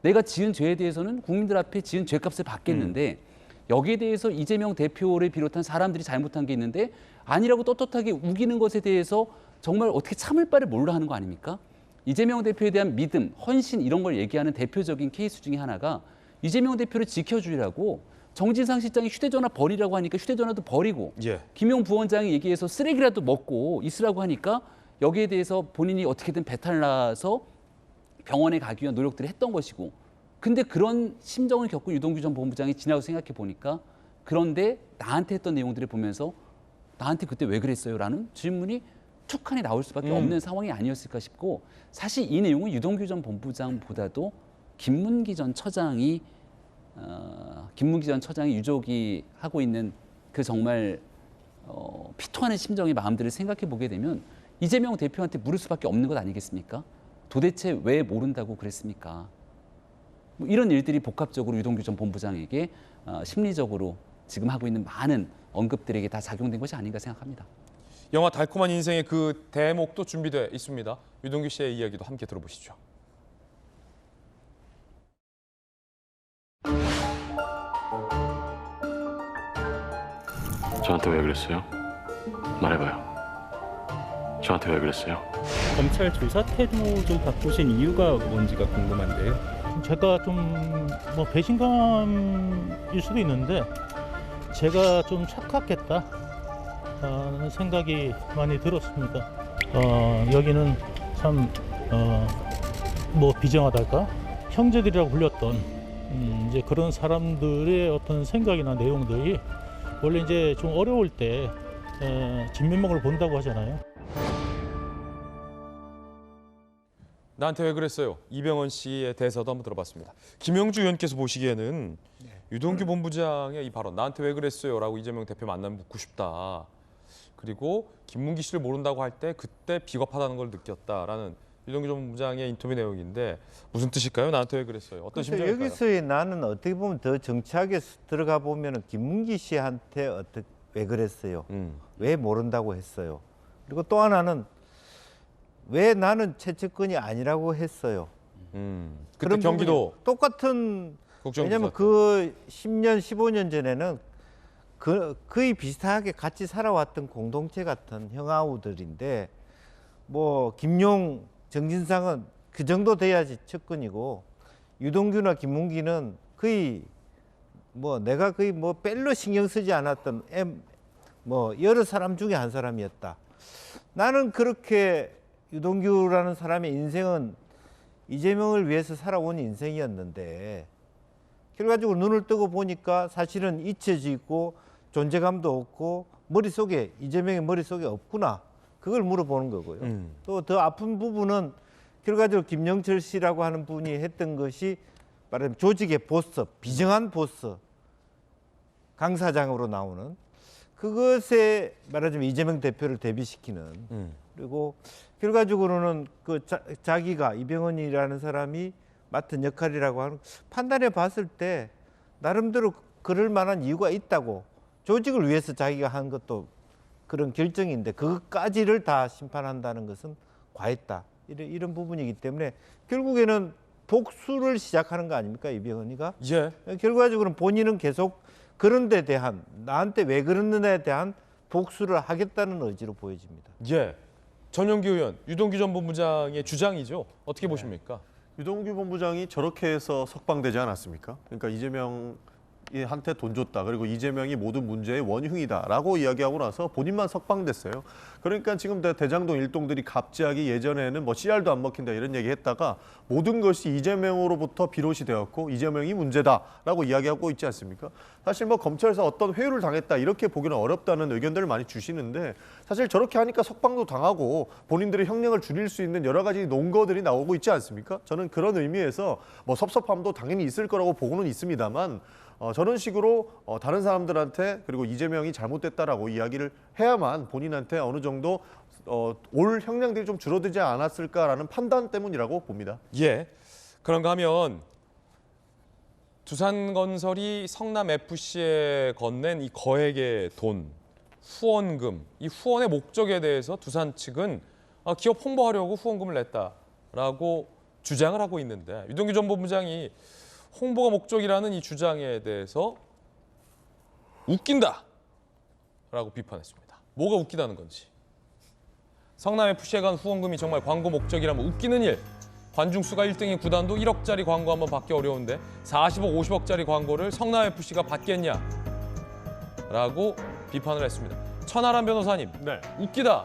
내가 지은 죄에 대해서는 국민들 앞에 지은 죄값을 받겠는데 여기에 대해서 이재명 대표를 비롯한 사람들이 잘못한 게 있는데 아니라고 떳떳하게 우기는 것에 대해서 정말 어떻게 참을 바를 몰라 하는 거 아닙니까? 이재명 대표에 대한 믿음, 헌신 이런 걸 얘기하는 대표적인 케이스 중에 하나가 이재명 대표를 지켜주려고 정진상 실장이 휴대전화 버리라고 하니까 휴대전화도 버리고 예. 김용 부원장이 얘기해서 쓰레기라도 먹고 있으라고 하니까 여기에 대해서 본인이 어떻게든 배탈 나서 병원에 가기 위한 노력들을 했던 것이고 근데 그런 심정을 겪고 유동규 전 본부장이 지나고 생각해 보니까 그런데 나한테 했던 내용들을 보면서 나한테 그때 왜 그랬어요? 라는 질문이 툭하니 나올 수밖에 없는 상황이 아니었을까 싶고 사실 이 내용은 유동규 전 본부장보다도 김문기 전 처장이 유족이 하고 있는 그 정말 피토하는 심정의 마음들을 생각해 보게 되면 이재명 대표한테 물을 수밖에 없는 것 아니겠습니까? 도대체 왜 모른다고 그랬습니까? 뭐 이런 일들이 복합적으로 유동규 전 본부장에게 심리적으로 지금 하고 있는 많은 언급들에게 다 작용된 것이 아닌가 생각합니다. 영화 달콤한 인생의 그 대목도 준비되어 있습니다. 유동규 씨의 이야기도 함께 들어보시죠. 저한테 왜 그랬어요? 말해봐요. 저한테 왜 그랬어요? 검찰 조사 태도를 바꾸신 이유가 뭔지가 궁금한데요. 제가 좀 뭐 배신감일 수도 있는데 제가 좀 착각했다 하는 생각이 많이 들었습니다. 여기는 참 뭐 비정하달까? 형제들이라고 불렸던 이제 그런 사람들의 어떤 생각이나 내용들이 원래 이제 좀 어려울 때 진면목을 본다고 하잖아요. 나한테 왜 그랬어요? 이병헌 씨의 대사도 한번 들어봤습니다. 김영주 의원께서 보시기에는 유동규 본부장의 이 발언, 나한테 왜 그랬어요? 라고 이재명 대표 만나면 묻고 싶다. 그리고 김문기 씨를 모른다고 할 때 그때 비겁하다는 걸 느꼈다라는 유동규 본부장의 인터뷰 내용인데 무슨 뜻일까요? 나한테 왜 그랬어요? 어떤 심정일까요? 여기서의 나는 어떻게 보면 더 정치하게 들어가 보면 김문기 씨한테 왜 그랬어요? 왜 모른다고 했어요? 그리고 또 하나는 왜 나는 채측근이 아니라고 했어요? 그때 경기도 똑같은 왜냐하면 그 10년, 15년 전에는 거의 비슷하게 같이 살아왔던 공동체 같은 형아우들인데 뭐 김용, 정진상은 그 정도 돼야지 측근이고 유동규나 김문기는 거의 뭐 내가 거의 뭐 별로 신경 쓰지 않았던 뭐 여러 사람 중에 한 사람이었다. 나는 그렇게 유동규라는 사람의 인생은 이재명을 위해서 살아온 인생이었는데 결과적으로 눈을 뜨고 보니까 사실은 잊혀지고 존재감도 없고 머릿속에 이재명의 머릿속에 없구나. 그걸 물어보는 거고요. 또 더 아픈 부분은 결과적으로 김영철 씨라고 하는 분이 했던 것이 말하자면 조직의 보스, 비정한 보스, 강 사장으로 나오는 그것에 말하자면 이재명 대표를 대비시키는 그리고 결과적으로는 그 자기가 이병헌이라는 사람이 맡은 역할이라고 하는 판단해 봤을 때 나름대로 그럴 만한 이유가 있다고 조직을 위해서 자기가 한 것도 그런 결정인데 그것까지를 다 심판한다는 것은 과했다. 이런 부분이기 때문에 결국에는 복수를 시작하는 거 아닙니까? 이병헌이가. 예. 결과적으로는 본인은 계속 그런 데 대한 나한테 왜 그러느냐에 대한 복수를 하겠다는 의지로 보여집니다. 예. 전용기 의원, 유동규 전 본부장의 주장이죠. 어떻게 보십니까? 유동규 본부장이 저렇게 해서 석방되지 않았습니까? 그러니까 이재명한테 돈 줬다. 그리고 이재명이 모든 문제의 원흉이다라고 이야기하고 나서 본인만 석방됐어요. 그러니까 지금 대장동 일동들이 갑자기 예전에는 뭐 씨알도 안 먹힌다 이런 얘기했다가 모든 것이 이재명으로부터 비롯이 되었고 이재명이 문제다라고 이야기하고 있지 않습니까? 사실 뭐 검찰에서 어떤 회유를 당했다 이렇게 보기는 어렵다는 의견들을 많이 주시는데 사실 저렇게 하니까 석방도 당하고 본인들의 형량을 줄일 수 있는 여러 가지 논거들이 나오고 있지 않습니까? 저는 그런 의미에서 뭐 섭섭함도 당연히 있을 거라고 보고는 있습니다만 저런 식으로 다른 사람들한테 그리고 이재명이 잘못됐다라고 이야기를 해야만 본인한테 어느 정도 올 형량들이 좀 줄어들지 않았을까라는 판단 때문이라고 봅니다. 예. 그런가 하면 두산건설이 성남FC에 건넨 이 거액의 돈, 후원금, 이 후원의 목적에 대해서 두산 측은 기업 홍보하려고 후원금을 냈다라고 주장을 하고 있는데 유동규 전 본부장이 홍보가 목적이라는 이 주장에 대해서 웃긴다라고 비판했습니다. 뭐가 웃기다는 건지. 성남FC에 간 후원금이 정말 광고 목적이라면 웃기는 일, 관중수가 1등인 구단도 1억짜리 광고 한번 받기 어려운데 40억, 50억짜리 광고를 성남FC가 받겠냐? 라고 비판을 했습니다. 천하람 변호사님, 네. 웃기다.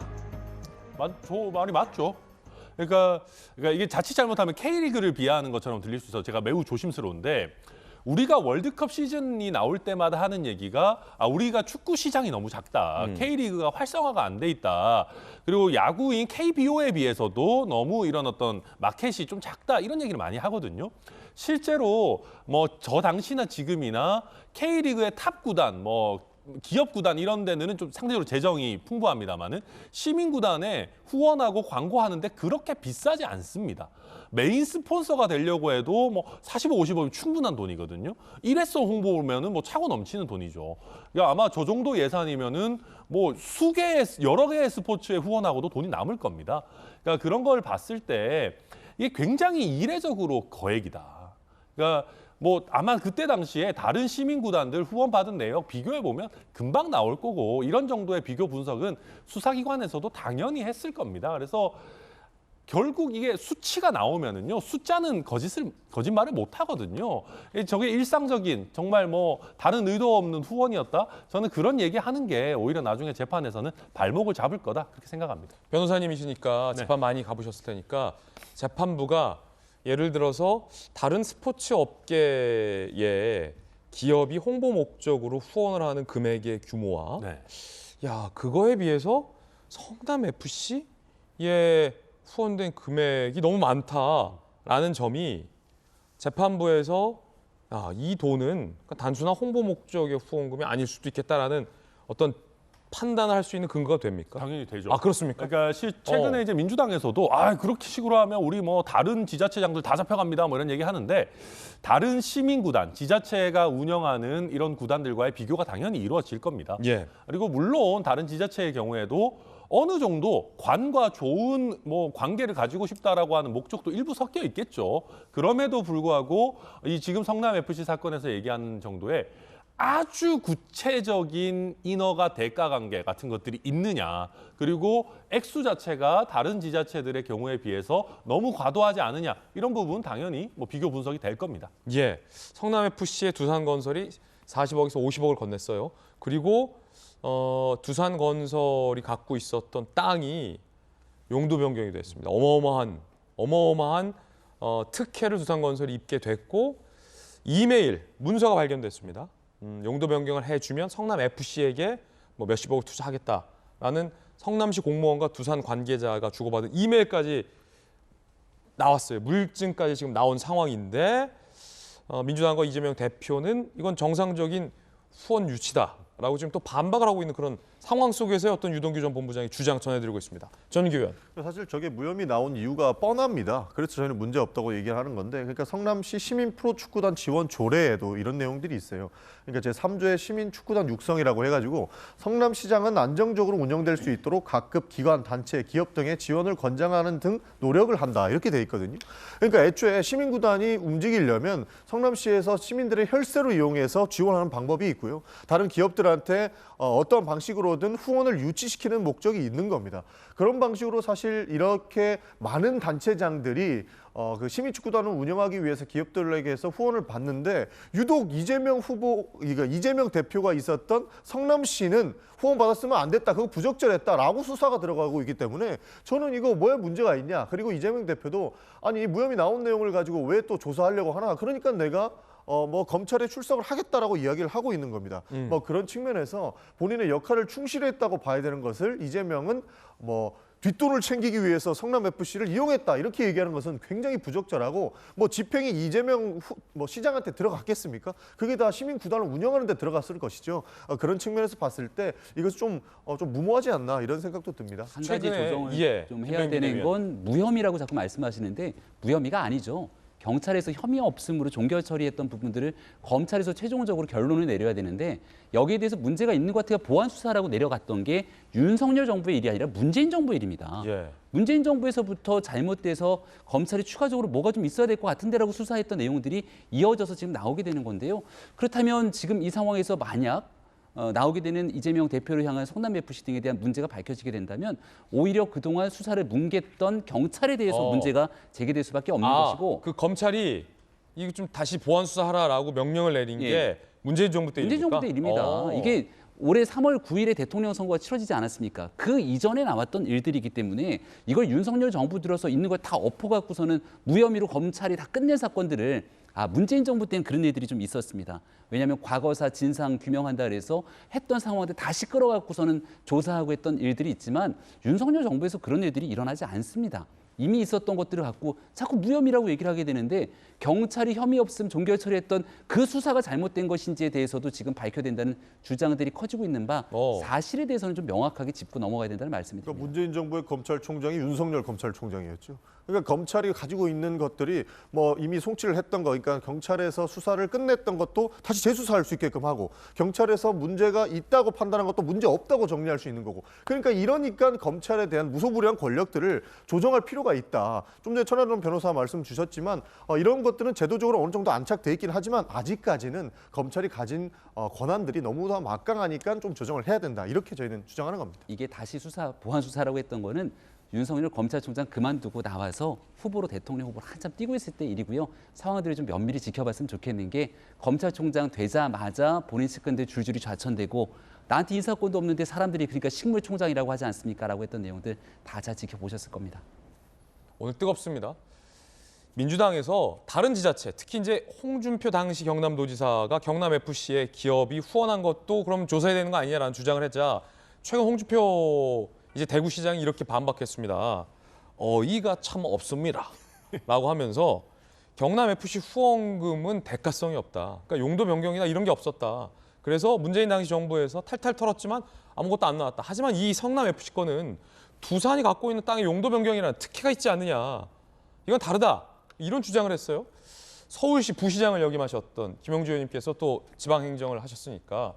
저 말이 맞죠. 그러니까 이게 자칫 잘못하면 K리그를 비하하는 것처럼 들릴 수 있어서 제가 매우 조심스러운데 우리가 월드컵 시즌이 나올 때마다 하는 얘기가 우리가 축구 시장이 너무 작다. K리그가 활성화가 안 돼 있다. 그리고 야구인 KBO에 비해서도 너무 이런 어떤 마켓이 좀 작다. 이런 얘기를 많이 하거든요. 실제로 뭐 저 당시나 지금이나 K리그의 탑 구단, 기업 구단 이런 데는 좀 상대적으로 재정이 풍부합니다만은 시민 구단에 후원하고 광고하는데 그렇게 비싸지 않습니다. 메인 스폰서가 되려고 해도 40억, 50억이 충분한 돈이거든요. 일회성 홍보면은 차고 넘치는 돈이죠. 그러니까 아마 저 정도 예산이면은 여러 개의 스포츠에 후원하고도 돈이 남을 겁니다. 그러니까 그런 걸 봤을 때 이게 굉장히 이례적으로 거액이다. 그러니까 아마 그때 당시에 다른 시민 구단들 후원받은 내역 비교해 보면 금방 나올 거고 이런 정도의 비교 분석은 수사기관에서도 당연히 했을 겁니다. 그래서 결국 이게 수치가 나오면은요, 숫자는 거짓말을 못 하거든요. 저게 일상적인 정말 다른 의도 없는 후원이었다. 저는 그런 얘기하는 게 오히려 나중에 재판에서는 발목을 잡을 거다 그렇게 생각합니다. 변호사님이시니까 재판 많이 가보셨을 테니까 재판부가 예를 들어서 다른 스포츠 업계에 기업이 홍보 목적으로 후원을 하는 금액의 규모와 그거에 비해서 성남FC에 후원된 금액이 너무 많다라는 점이 재판부에서 이 돈은 단순한 홍보 목적의 후원금이 아닐 수도 있겠다라는 어떤 판단을 할 수 있는 근거가 됩니까? 당연히 되죠. 그렇습니까? 그러니까 최근에 이제 민주당에서도 그렇게 식으로 하면 우리 다른 지자체장들 다 잡혀갑니다 이런 얘기 하는데 다른 시민구단, 지자체가 운영하는 이런 구단들과의 비교가 당연히 이루어질 겁니다. 그리고 물론 다른 지자체의 경우에도 어느 정도 관과 좋은 관계를 가지고 싶다라고 하는 목적도 일부 섞여 있겠죠. 그럼에도 불구하고 이 지금 성남FC 사건에서 얘기하는 정도의 아주 구체적인 인허가 대가 관계 같은 것들이 있느냐, 그리고 액수 자체가 다른 지자체들의 경우에 비해서 너무 과도하지 않느냐, 이런 부분은 당연히 비교 분석이 될 겁니다. 성남FC의 두산건설이 40억에서 50억을 건넸어요. 그리고 두산건설이 갖고 있었던 땅이 용도 변경이 됐습니다. 어마어마한 특혜를 두산건설이 입게 됐고 이메일 문서가 발견됐습니다. 용도 변경을 해주면 성남FC에게 몇십억을 투자하겠다라는 성남시 공무원과 두산 관계자가 주고받은 이메일까지 나왔어요. 물증까지 지금 나온 상황인데 민주당과 이재명 대표는 이건 정상적인 후원 유치다라고 지금 또 반박을 하고 있는 그런 상황 속에서의 어떤 유동규 전 본부장이 주장 전해드리고 있습니다. 전규 의원. 사실 저게 무혐의 나온 이유가 뻔합니다. 그래서 저희는 문제 없다고 얘기를 하는 건데, 그러니까 성남시 시민 프로축구단 지원 조례에도 이런 내용들이 있어요. 그러니까 제3조의 시민 축구단 육성이라고 해가지고 성남시장은 안정적으로 운영될 수 있도록 각급 기관, 단체, 기업 등의 지원을 권장하는 등 노력을 한다 이렇게 돼 있거든요. 그러니까 애초에 시민구단이 움직이려면 성남시에서 시민들의 혈세로 이용해서 지원하는 방법이 있고요. 다른 기업들한테 어떤 방식으로든 후원을 유치시키는 목적이 있는 겁니다. 그런 방식으로 사실 이렇게 많은 단체장들이 그 시민축구단을 운영하기 위해서 기업들에게서 후원을 받는데 유독 이재명 대표가 있었던 성남시는 후원 받았으면 안 됐다, 그거 부적절했다라고 수사가 들어가고 있기 때문에 저는 이거 뭐에 문제가 있냐. 그리고 이재명 대표도 아니 무혐의 나온 내용을 가지고 왜 또 조사하려고 하나. 그러니까 내가 검찰에 출석을 하겠다라고 이야기를 하고 있는 겁니다. 그런 측면에서 본인의 역할을 충실했다고 봐야 되는 것을 이재명은 뒷돈을 챙기기 위해서 성남FC를 이용했다 이렇게 얘기하는 것은 굉장히 부적절하고 집행이 이재명 시장한테 들어갔겠습니까? 그게 다 시민구단을 운영하는 데 들어갔을 것이죠. 그런 측면에서 봤을 때 이것은 좀 무모하지 않나 이런 생각도 듭니다. 한 가지 조정을 좀 해야 되는 건 무혐의라고 자꾸 말씀하시는데 무혐의가 아니죠. 경찰에서 혐의 없음으로 종결 처리했던 부분들을 검찰에서 최종적으로 결론을 내려야 되는데 여기에 대해서 문제가 있는 것 같아요. 보안 수사라고 내려갔던 게 윤석열 정부의 일이 아니라 문재인 정부의 일입니다. 문재인 정부에서부터 잘못돼서 검찰이 추가적으로 뭐가 좀 있어야 될 것 같은데라고 수사했던 내용들이 이어져서 지금 나오게 되는 건데요. 그렇다면 지금 이 상황에서 만약 나오게 되는 이재명 대표를 향한 성남FC 등에 대한 문제가 밝혀지게 된다면 오히려 그동안 수사를 뭉갰던 경찰에 대해서 문제가 제기될 수밖에 없는 것이고 그 검찰이 이거 좀 다시 보완 수사하라라고 명령을 내린 게 문재인 정부 때 문재인 정부 때 일입니다. 이게 올해 3월 9일에 대통령 선거가 치러지지 않았습니까? 그 이전에 나왔던 일들이기 때문에 이걸 윤석열 정부 들어서 있는 걸 다 엎어갖고서는 무혐의로 검찰이 다 끝낸 사건들을 문재인 정부 때는 그런 일들이 좀 있었습니다. 왜냐하면 과거사 진상 규명한다 그래서 했던 상황들 다시 끌어갖고서는 조사하고 했던 일들이 있지만 윤석열 정부에서 그런 일들이 일어나지 않습니다. 이미 있었던 것들을 갖고 자꾸 무혐의라고 얘기를 하게 되는데 경찰이 혐의 없음 종결 처리했던 그 수사가 잘못된 것인지에 대해서도 지금 밝혀된다는 주장들이 커지고 있는 바 사실에 대해서는 좀 명확하게 짚고 넘어가야 된다는 말씀입니다. 그러니까 문재인 정부의 검찰총장이 윤석열 검찰총장이었죠. 그러니까 검찰이 가지고 있는 것들이 뭐 이미 송치를 했던 거, 그러니까 경찰에서 수사를 끝냈던 것도 다시 재수사할 수 있게끔 하고 경찰에서 문제가 있다고 판단한 것도 문제 없다고 정리할 수 있는 거고. 그러니까 이러니까 검찰에 대한 무소불위한 권력들을 조정할 필요가 있다. 좀 전에 천하람 변호사 말씀 주셨지만 이런 것들은 제도적으로 어느 정도 안착돼 있긴 하지만 아직까지는 검찰이 가진 권한들이 너무나 막강하니까 좀 조정을 해야 된다. 이렇게 저희는 주장하는 겁니다. 이게 다시 보완 수사라고 했던 거는 윤석열 검찰총장 그만두고 나와서 후보로 대통령 후보로 한참 뛰고 있을 때 일이고요. 상황들을 좀 면밀히 지켜봤으면 좋겠는 게 검찰총장 되자마자 본인 측근들 줄줄이 좌천되고 나한테 인사권도 없는데 사람들이 그러니까 식물총장이라고 하지 않습니까? 라고 했던 내용들 다 잘 지켜보셨을 겁니다. 오늘 뜨겁습니다. 민주당에서 다른 지자체, 특히 이제 홍준표 당시 경남도지사가 경남FC에 기업이 후원한 것도 그럼 조사해야 되는 거 아니냐라는 주장을 했자 최근 홍준표 이제 대구시장이 이렇게 반박했습니다. 어이가 참 없습니다. 라고 하면서 경남FC 후원금은 대가성이 없다. 그러니까 용도 변경이나 이런 게 없었다. 그래서 문재인 당시 정부에서 탈탈 털었지만 아무것도 안 나왔다. 하지만 이 성남FC 건은 두산이 갖고 있는 땅에 용도 변경이라는 특혜가 있지 않느냐. 이건 다르다. 이런 주장을 했어요. 서울시 부시장을 역임하셨던 김영주 의원님께서 또 지방행정을 하셨으니까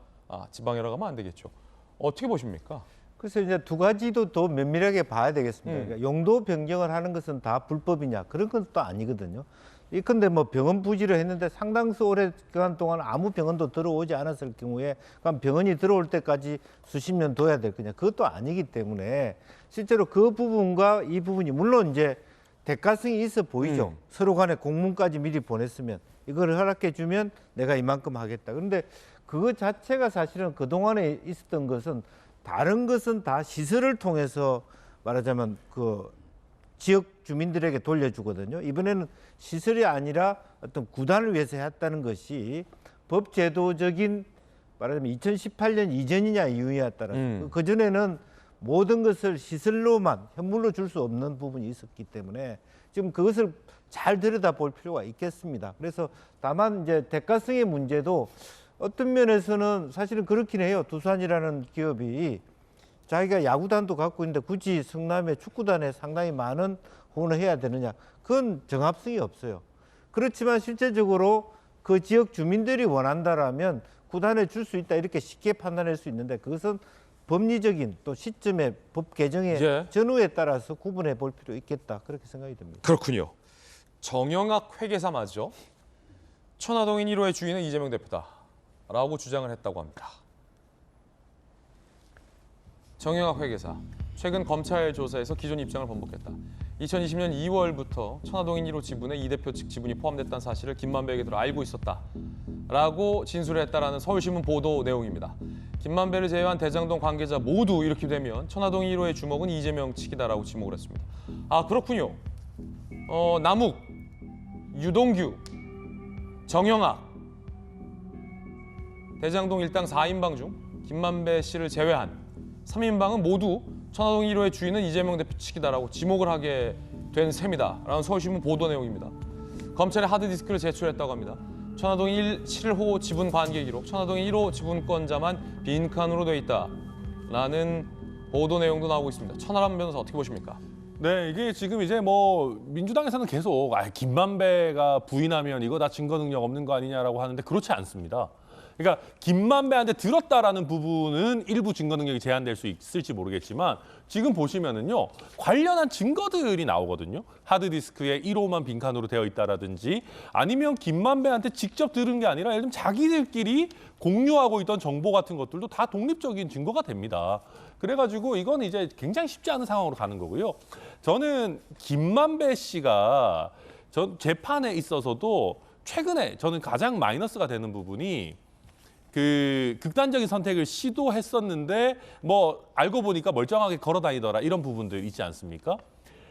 지방이라고 하면 안 되겠죠. 어떻게 보십니까? 그래서 이제 두 가지도 더 면밀하게 봐야 되겠습니다. 그러니까 용도 변경을 하는 것은 다 불법이냐 그런 건 또 아니거든요. 이컨대 뭐 병원 부지를 했는데 상당수 오래 기간 동안 아무 병원도 들어오지 않았을 경우에 그럼 병원이 들어올 때까지 수십 년 둬야 될 거냐 그것도 아니기 때문에 실제로 그 부분과 이 부분이 물론 이제 대가성이 있어 보이죠. 서로 간에 공문까지 미리 보냈으면 이걸 허락해 주면 내가 이만큼 하겠다. 그런데 그거 자체가 사실은 그동안에 있었던 것은 다른 것은 다 시설을 통해서 말하자면 그 지역 주민들에게 돌려주거든요. 이번에는 시설이 아니라 어떤 구단을 위해서 했다는 것이 법제도적인 말하자면 2018년 이전이냐 이후에 따라 그전에는 모든 것을 시설로만 현물로 줄 수 없는 부분이 있었기 때문에 지금 그것을 잘 들여다볼 필요가 있겠습니다. 그래서 다만 이제 대가성의 문제도 어떤 면에서는 사실은 그렇긴 해요. 두산이라는 기업이 자기가 야구단도 갖고 있는데 굳이 성남의 축구단에 상당히 많은 후원을 해야 되느냐. 그건 정합성이 없어요. 그렇지만 실제적으로 그 지역 주민들이 원한다라면 구단에 줄 수 있다 이렇게 쉽게 판단할 수 있는데 그것은 법리적인 또 시점의 법 개정의 전후에 따라서 구분해 볼 필요 있겠다. 그렇게 생각이 듭니다. 그렇군요. 정영학 회계사 맞죠? 천화동인 1호의 주인은 이재명 대표다. 라고 주장을 했다고 합니다. 정영학 회계사, 최근 검찰 조사에서 기존 입장을 번복했다. 2020년 2월부터 천화동인 1호 지분에 이 대표 측 지분이 포함됐다는 사실을 김만배에게 알고 있었다라고 진술을 했다라는 서울신문 보도 내용입니다. 김만배를 제외한 대장동 관계자 모두 이렇게 되면 천화동인 1호의 주목은 이재명 측이다라고 지목을 했습니다. 그렇군요. 남욱, 유동규, 정영학, 대장동 일당 4인방 중 김만배 씨를 제외한 3인방은 모두 천화동 1호의 주인은 이재명 대표 측이다라고 지목을 하게 된 셈이다라는 서울신문 보도 내용입니다. 검찰에 하드디스크를 제출했다고 합니다. 천화동 7호 지분 관계 기록, 천화동 1호 지분권자만 빈칸으로 되어 있다라는 보도 내용도 나오고 있습니다. 천하람 변호사 어떻게 보십니까? 네, 이게 지금 이제 뭐 민주당에서는 계속 김만배가 부인하면 이거 다 증거 능력 없는 거 아니냐라고 하는데 그렇지 않습니다. 그러니까 김만배한테 들었다라는 부분은 일부 증거 능력이 제한될 수 있을지 모르겠지만 지금 보시면은요 관련한 증거들이 나오거든요. 하드디스크에 1호만 빈칸으로 되어 있다라든지 아니면 김만배한테 직접 들은 게 아니라 예를 들면 자기들끼리 공유하고 있던 정보 같은 것들도 다 독립적인 증거가 됩니다. 그래가지고 이건 이제 굉장히 쉽지 않은 상황으로 가는 거고요. 저는 김만배 씨가 전 재판에 있어서도 최근에 저는 가장 마이너스가 되는 부분이 그 극단적인 선택을 시도했었는데 뭐 알고 보니까 멀쩡하게 걸어다니더라 이런 부분들 있지 않습니까?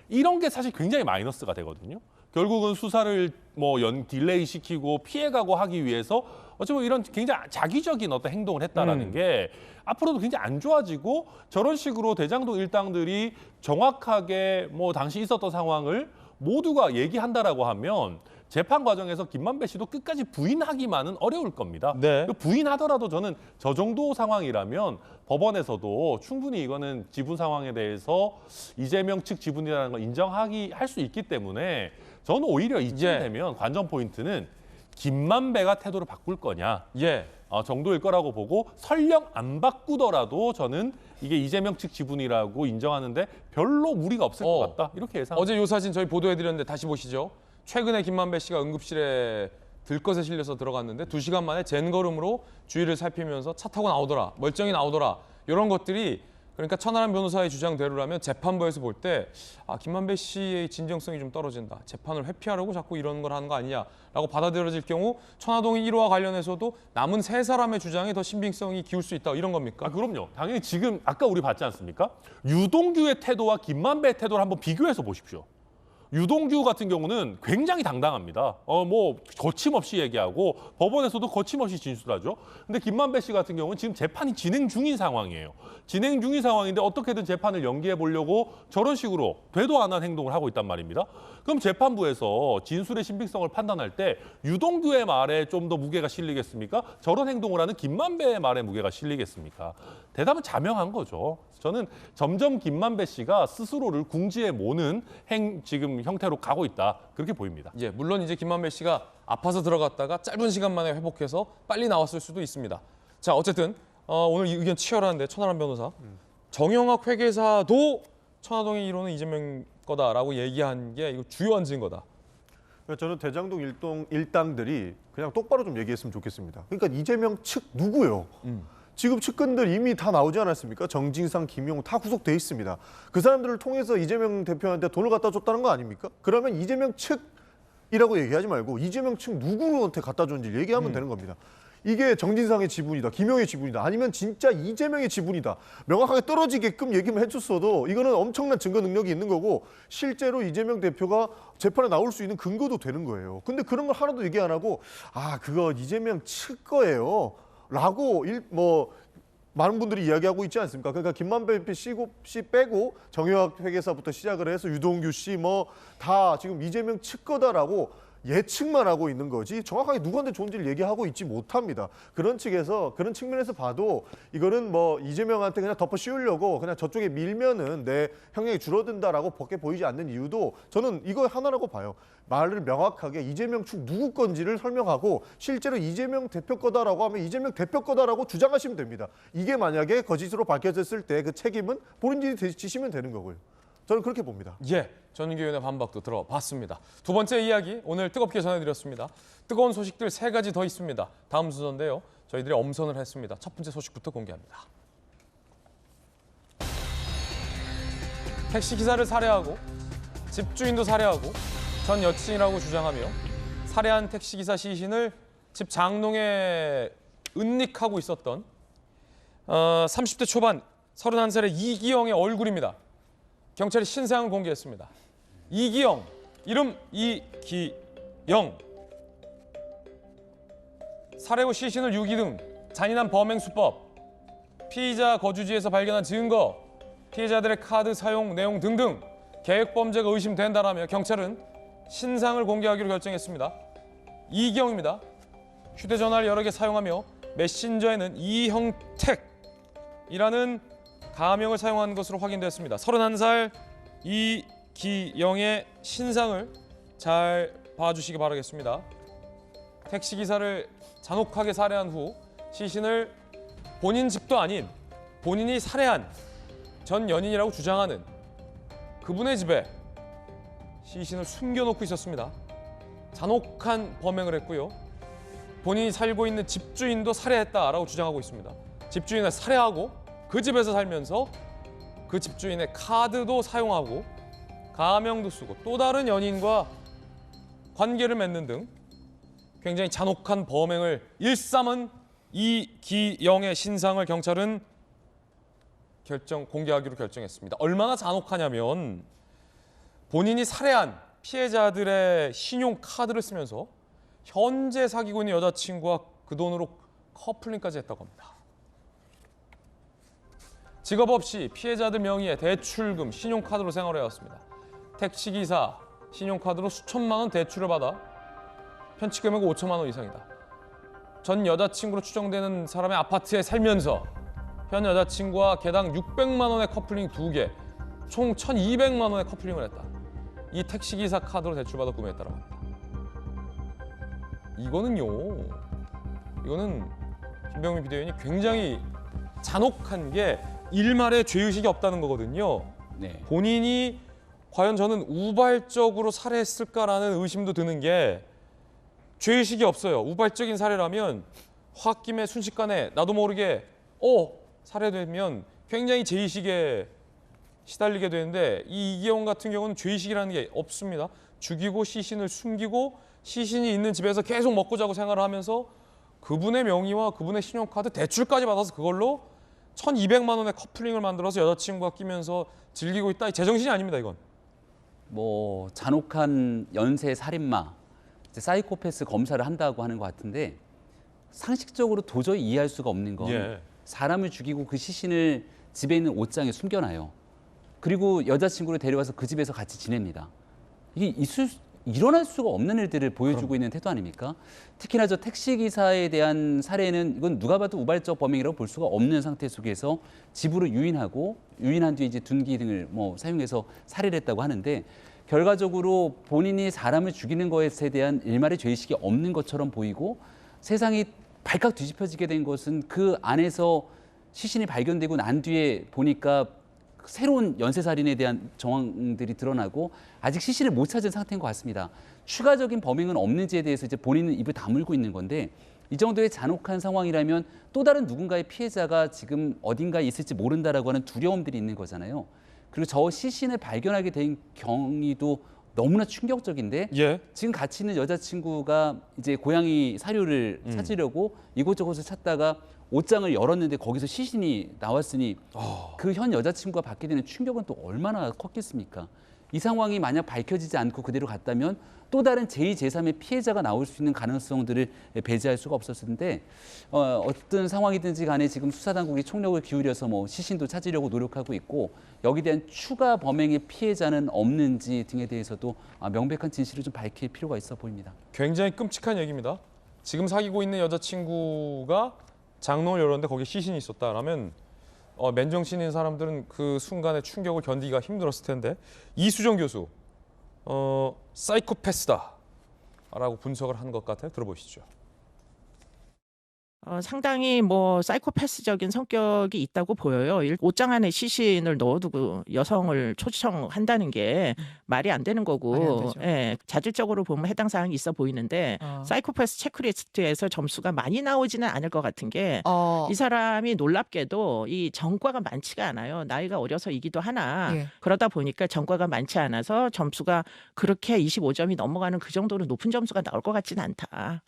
이런 게 사실 굉장히 마이너스가 되거든요. 결국은 수사를 뭐 딜레이 시키고 피해가고 하기 위해서 어쩌면 이런 굉장히 자기적인 어떤 행동을 했다라는 게 앞으로도 굉장히 안 좋아지고 저런 식으로 대장동 일당들이 정확하게 뭐 당시 있었던 상황을 모두가 얘기한다라고 하면 재판 과정에서 김만배 씨도 끝까지 부인하기만은 어려울 겁니다. 부인하더라도 저는 저 정도 상황이라면 법원에서도 충분히 이거는 지분 상황에 대해서 이재명 측 지분이라는 걸 할 수 있기 때문에 저는 오히려 이쯤 되면 관전 포인트는 김만배가 태도를 바꿀 거냐 정도일 거라고 보고 설령 안 바꾸더라도 저는 이게 이재명 측 지분이라고 인정하는데 별로 무리가 없을 것 같다 이렇게 예상합니다. 어제 요 사진 저희 보도해드렸는데 다시 보시죠. 최근에 김만배 씨가 응급실에 들것에 실려서 들어갔는데 2시간 만에 젠걸음으로 주위를 살피면서 차 타고 나오더라, 멀쩡히 나오더라 이런 것들이 그러니까 천하람 변호사의 주장대로라면 재판부에서 볼 때 김만배 씨의 진정성이 좀 떨어진다. 재판을 회피하려고 자꾸 이런 걸 하는 거 아니냐라고 받아들여질 경우 천화동인 1호와 관련해서도 남은 3사람의 주장에 더 신빙성이 기울 수 있다. 이런 겁니까? 그럼요. 당연히 지금 아까 우리 봤지 않습니까? 유동규의 태도와 김만배의 태도를 한번 비교해서 보십시오. 유동규 같은 경우는 굉장히 당당합니다. 뭐 거침없이 얘기하고 법원에서도 거침없이 진술하죠. 근데 김만배 씨 같은 경우는 지금 재판이 진행 중인 상황이에요. 진행 중인 상황인데 어떻게든 재판을 연기해 보려고 저런 식으로 되도 않은 행동을 하고 있단 말입니다. 그럼 재판부에서 진술의 신빙성을 판단할 때 유동규의 말에 좀 더 무게가 실리겠습니까? 저런 행동을 하는 김만배의 말에 무게가 실리겠습니까? 대답은 자명한 거죠. 저는 점점 김만배 씨가 스스로를 궁지에 모는 지금 형태로 가고 있다. 그렇게 보입니다. 물론 이제 김만배 씨가 아파서 들어갔다가 짧은 시간 만에 회복해서 빨리 나왔을 수도 있습니다. 자, 어쨌든 오늘 이 의견 치열한데 천하람 변호사. 정영학 회계사도 천화동의 1호는 이재명 거다라고 얘기한 게 이거 주요한 증거다. 저는 대장동 일당들이 그냥 똑바로 좀 얘기했으면 좋겠습니다. 그러니까 이재명 측 누구요? 지금 측근들 이미 다 나오지 않았습니까? 정진상, 김용 다 구속돼 있습니다. 그 사람들을 통해서 이재명 대표한테 돈을 갖다 줬다는 거 아닙니까? 그러면 이재명 측이라고 얘기하지 말고 이재명 측 누구한테 갖다 줬는지 얘기하면 되는 겁니다. 이게 정진상의 지분이다, 김용의 지분이다, 아니면 진짜 이재명의 지분이다. 명확하게 떨어지게끔 얘기만 해줬어도 이거는 엄청난 증거 능력이 있는 거고 실제로 이재명 대표가 재판에 나올 수 있는 근거도 되는 거예요. 근데 그런 걸 하나도 얘기 안 하고 그거 이재명 측 거예요. 라고 많은 분들이 이야기하고 있지 않습니까? 그러니까 김만배 씨 빼고 정영학 회계사부터 시작을 해서 유동규 씨 다 지금 이재명 측 거다라고 예측만 하고 있는 거지 정확하게 누구한테 좋은지를 얘기하고 있지 못합니다. 그런 측면에서 봐도 이거는 이재명한테 그냥 덮어 씌우려고 그냥 저쪽에 밀면은 내 형량이 줄어든다라고 밖에 보이지 않는 이유도 저는 이거 하나라고 봐요. 말을 명확하게 이재명 측 누구 건지를 설명하고 실제로 이재명 대표 거다라고 하면 이재명 대표 거다라고 주장하시면 됩니다. 이게 만약에 거짓으로 밝혀졌을 때 그 책임은 본인들이 지시면 되는 거고요. 저는 그렇게 봅니다. 전윤기 의원의 반박도 들어봤습니다. 두 번째 이야기 오늘 뜨겁게 전해드렸습니다. 뜨거운 소식들 3가지 더 있습니다. 다음 순서인데요. 저희들이 엄선을 했습니다. 첫 번째 소식부터 공개합니다. 택시기사를 살해하고 집주인도 살해하고 전 여친이라고 주장하며 살해한 택시기사 시신을 집 장롱에 은닉하고 있었던 30대 초반 31살의 이기영의 얼굴입니다. 경찰이 신상을 공개했습니다. 이기영, 이름 이기영. 살해 후 시신을 유기 등 잔인한 범행 수법, 피의자 거주지에서 발견한 증거, 피해자들의 카드 사용 내용 등등 계획 범죄가 의심된다라며 경찰은 신상을 공개하기로 결정했습니다. 이기영입니다. 휴대전화를 여러 개 사용하며 메신저에는 이형택이라는 가명을 사용한 것으로 확인됐습니다. 31살 이기영의 신상을 잘 봐주시기 바라겠습니다. 택시기사를 잔혹하게 살해한 후 시신을 본인 집도 아닌 본인이 살해한 전 연인이라고 주장하는 그분의 집에 시신을 숨겨놓고 있었습니다. 잔혹한 범행을 했고요. 본인이 살고 있는 집주인도 살해했다라고 주장하고 있습니다. 집주인을 살해하고 그 집에서 살면서 그 집주인의 카드도 사용하고 가명도 쓰고 또 다른 연인과 관계를 맺는 등 굉장히 잔혹한 범행을 일삼은 이기영의 신상을 경찰은 공개하기로 결정했습니다. 얼마나 잔혹하냐면 본인이 살해한 피해자들의 신용카드를 쓰면서 현재 사귀고 있는 여자친구와 그 돈으로 커플링까지 했다고 합니다. 직업 없이 피해자들 명의의 대출금, 신용카드로 생활해왔습니다. 택시기사, 신용카드로 수천만 원 대출을 받아 편취 금액은 5천만 원 이상이다. 전 여자친구로 추정되는 사람의 아파트에 살면서 현 여자친구와 개당 600만 원의 커플링 2개, 총 1,200만 원의 커플링을 했다. 이 택시기사 카드로 대출받아 구매했다고 합니다. 이거는 김병민 비대위원이 굉장히 잔혹한 게 일말의 죄의식이 없다는 거거든요. 네. 본인이 과연 저는 우발적으로 살해했을까라는 의심도 드는 게 죄의식이 없어요. 우발적인 살해라면 홧김에 순식간에 나도 모르게 살해되면 굉장히 죄의식에 시달리게 되는데 이 이기영 같은 경우는 죄의식이라는 게 없습니다. 죽이고 시신을 숨기고 시신이 있는 집에서 계속 먹고 자고 생활을 하면서 그분의 명의와 그분의 신용카드 대출까지 받아서 그걸로 1,200만 원의 커플링을 만들어서 여자친구가 끼면서 즐기고 있다. 제정신이 아닙니다, 이건. 뭐 잔혹한 연쇄 살인마, 사이코패스 검사를 한다고 하는 것 같은데 상식적으로 도저히 이해할 수가 없는 건 사람을 죽이고 그 시신을 집에 있는 옷장에 숨겨놔요. 그리고 여자친구를 데려와서 그 집에서 같이 지냅니다. 이게 일어날 수가 없는 일들을 보여주고 있는 태도 아닙니까? 특히나 저 택시기사에 대한 사례는 이건 누가 봐도 우발적 범행이라고 볼 수가 없는 상태 속에서 집으로 유인하고 유인한 뒤에 이제 둔기 등을 사용해서 살해를 했다고 하는데 결과적으로 본인이 사람을 죽이는 것에 대한 일말의 죄의식이 없는 것처럼 보이고 세상이 발칵 뒤집혀지게 된 것은 그 안에서 시신이 발견되고 난 뒤에 보니까 새로운 연쇄살인에 대한 정황들이 드러나고 아직 시신을 못 찾은 상태인 것 같습니다. 추가적인 범행은 없는지에 대해서 이제 본인은 입을 다물고 있는 건데 이 정도의 잔혹한 상황이라면 또 다른 누군가의 피해자가 지금 어딘가에 있을지 모른다라고 하는 두려움들이 있는 거잖아요. 그리고 저 시신을 발견하게 된 경위도 너무나 충격적인데 지금 같이 있는 여자친구가 이제 고양이 사료를 찾으려고 이곳저곳을 찾다가 옷장을 열었는데 거기서 시신이 나왔으니 그 현 여자친구가 받게 되는 충격은 또 얼마나 컸겠습니까? 이 상황이 만약 밝혀지지 않고 그대로 갔다면 또 다른 제2, 제3의 피해자가 나올 수 있는 가능성들을 배제할 수가 없었는데 어떤 상황이든지 간에 지금 수사당국이 총력을 기울여서 시신도 찾으려고 노력하고 있고 여기에 대한 추가 범행의 피해자는 없는지 등에 대해서도 명백한 진실을 좀 밝힐 필요가 있어 보입니다. 굉장히 끔찍한 얘기입니다. 지금 사귀고 있는 여자친구가 장롱을 열었는데 거기에 시신이 있었다라면 맨정신인 사람들은 그 순간의 충격을 견디기가 힘들었을 텐데 이수정 교수, 사이코패스다라고 분석을 한 것 같아요. 들어보시죠. 상당히 사이코패스적인 성격이 있다고 보여요. 옷장 안에 시신을 넣어두고 여성을 초청한다는 게 말이 안 되는 거고, 자질적으로 보면 해당 사항이 있어 보이는데 사이코패스 체크리스트에서 점수가 많이 나오지는 않을 것 같은 게 이 사람이 놀랍게도 이 전과가 많지가 않아요. 나이가 어려서이기도 하나 그러다 보니까 전과가 많지 않아서 점수가 그렇게 25점이 넘어가는 그 정도로 높은 점수가 나올 것 같지는 않다.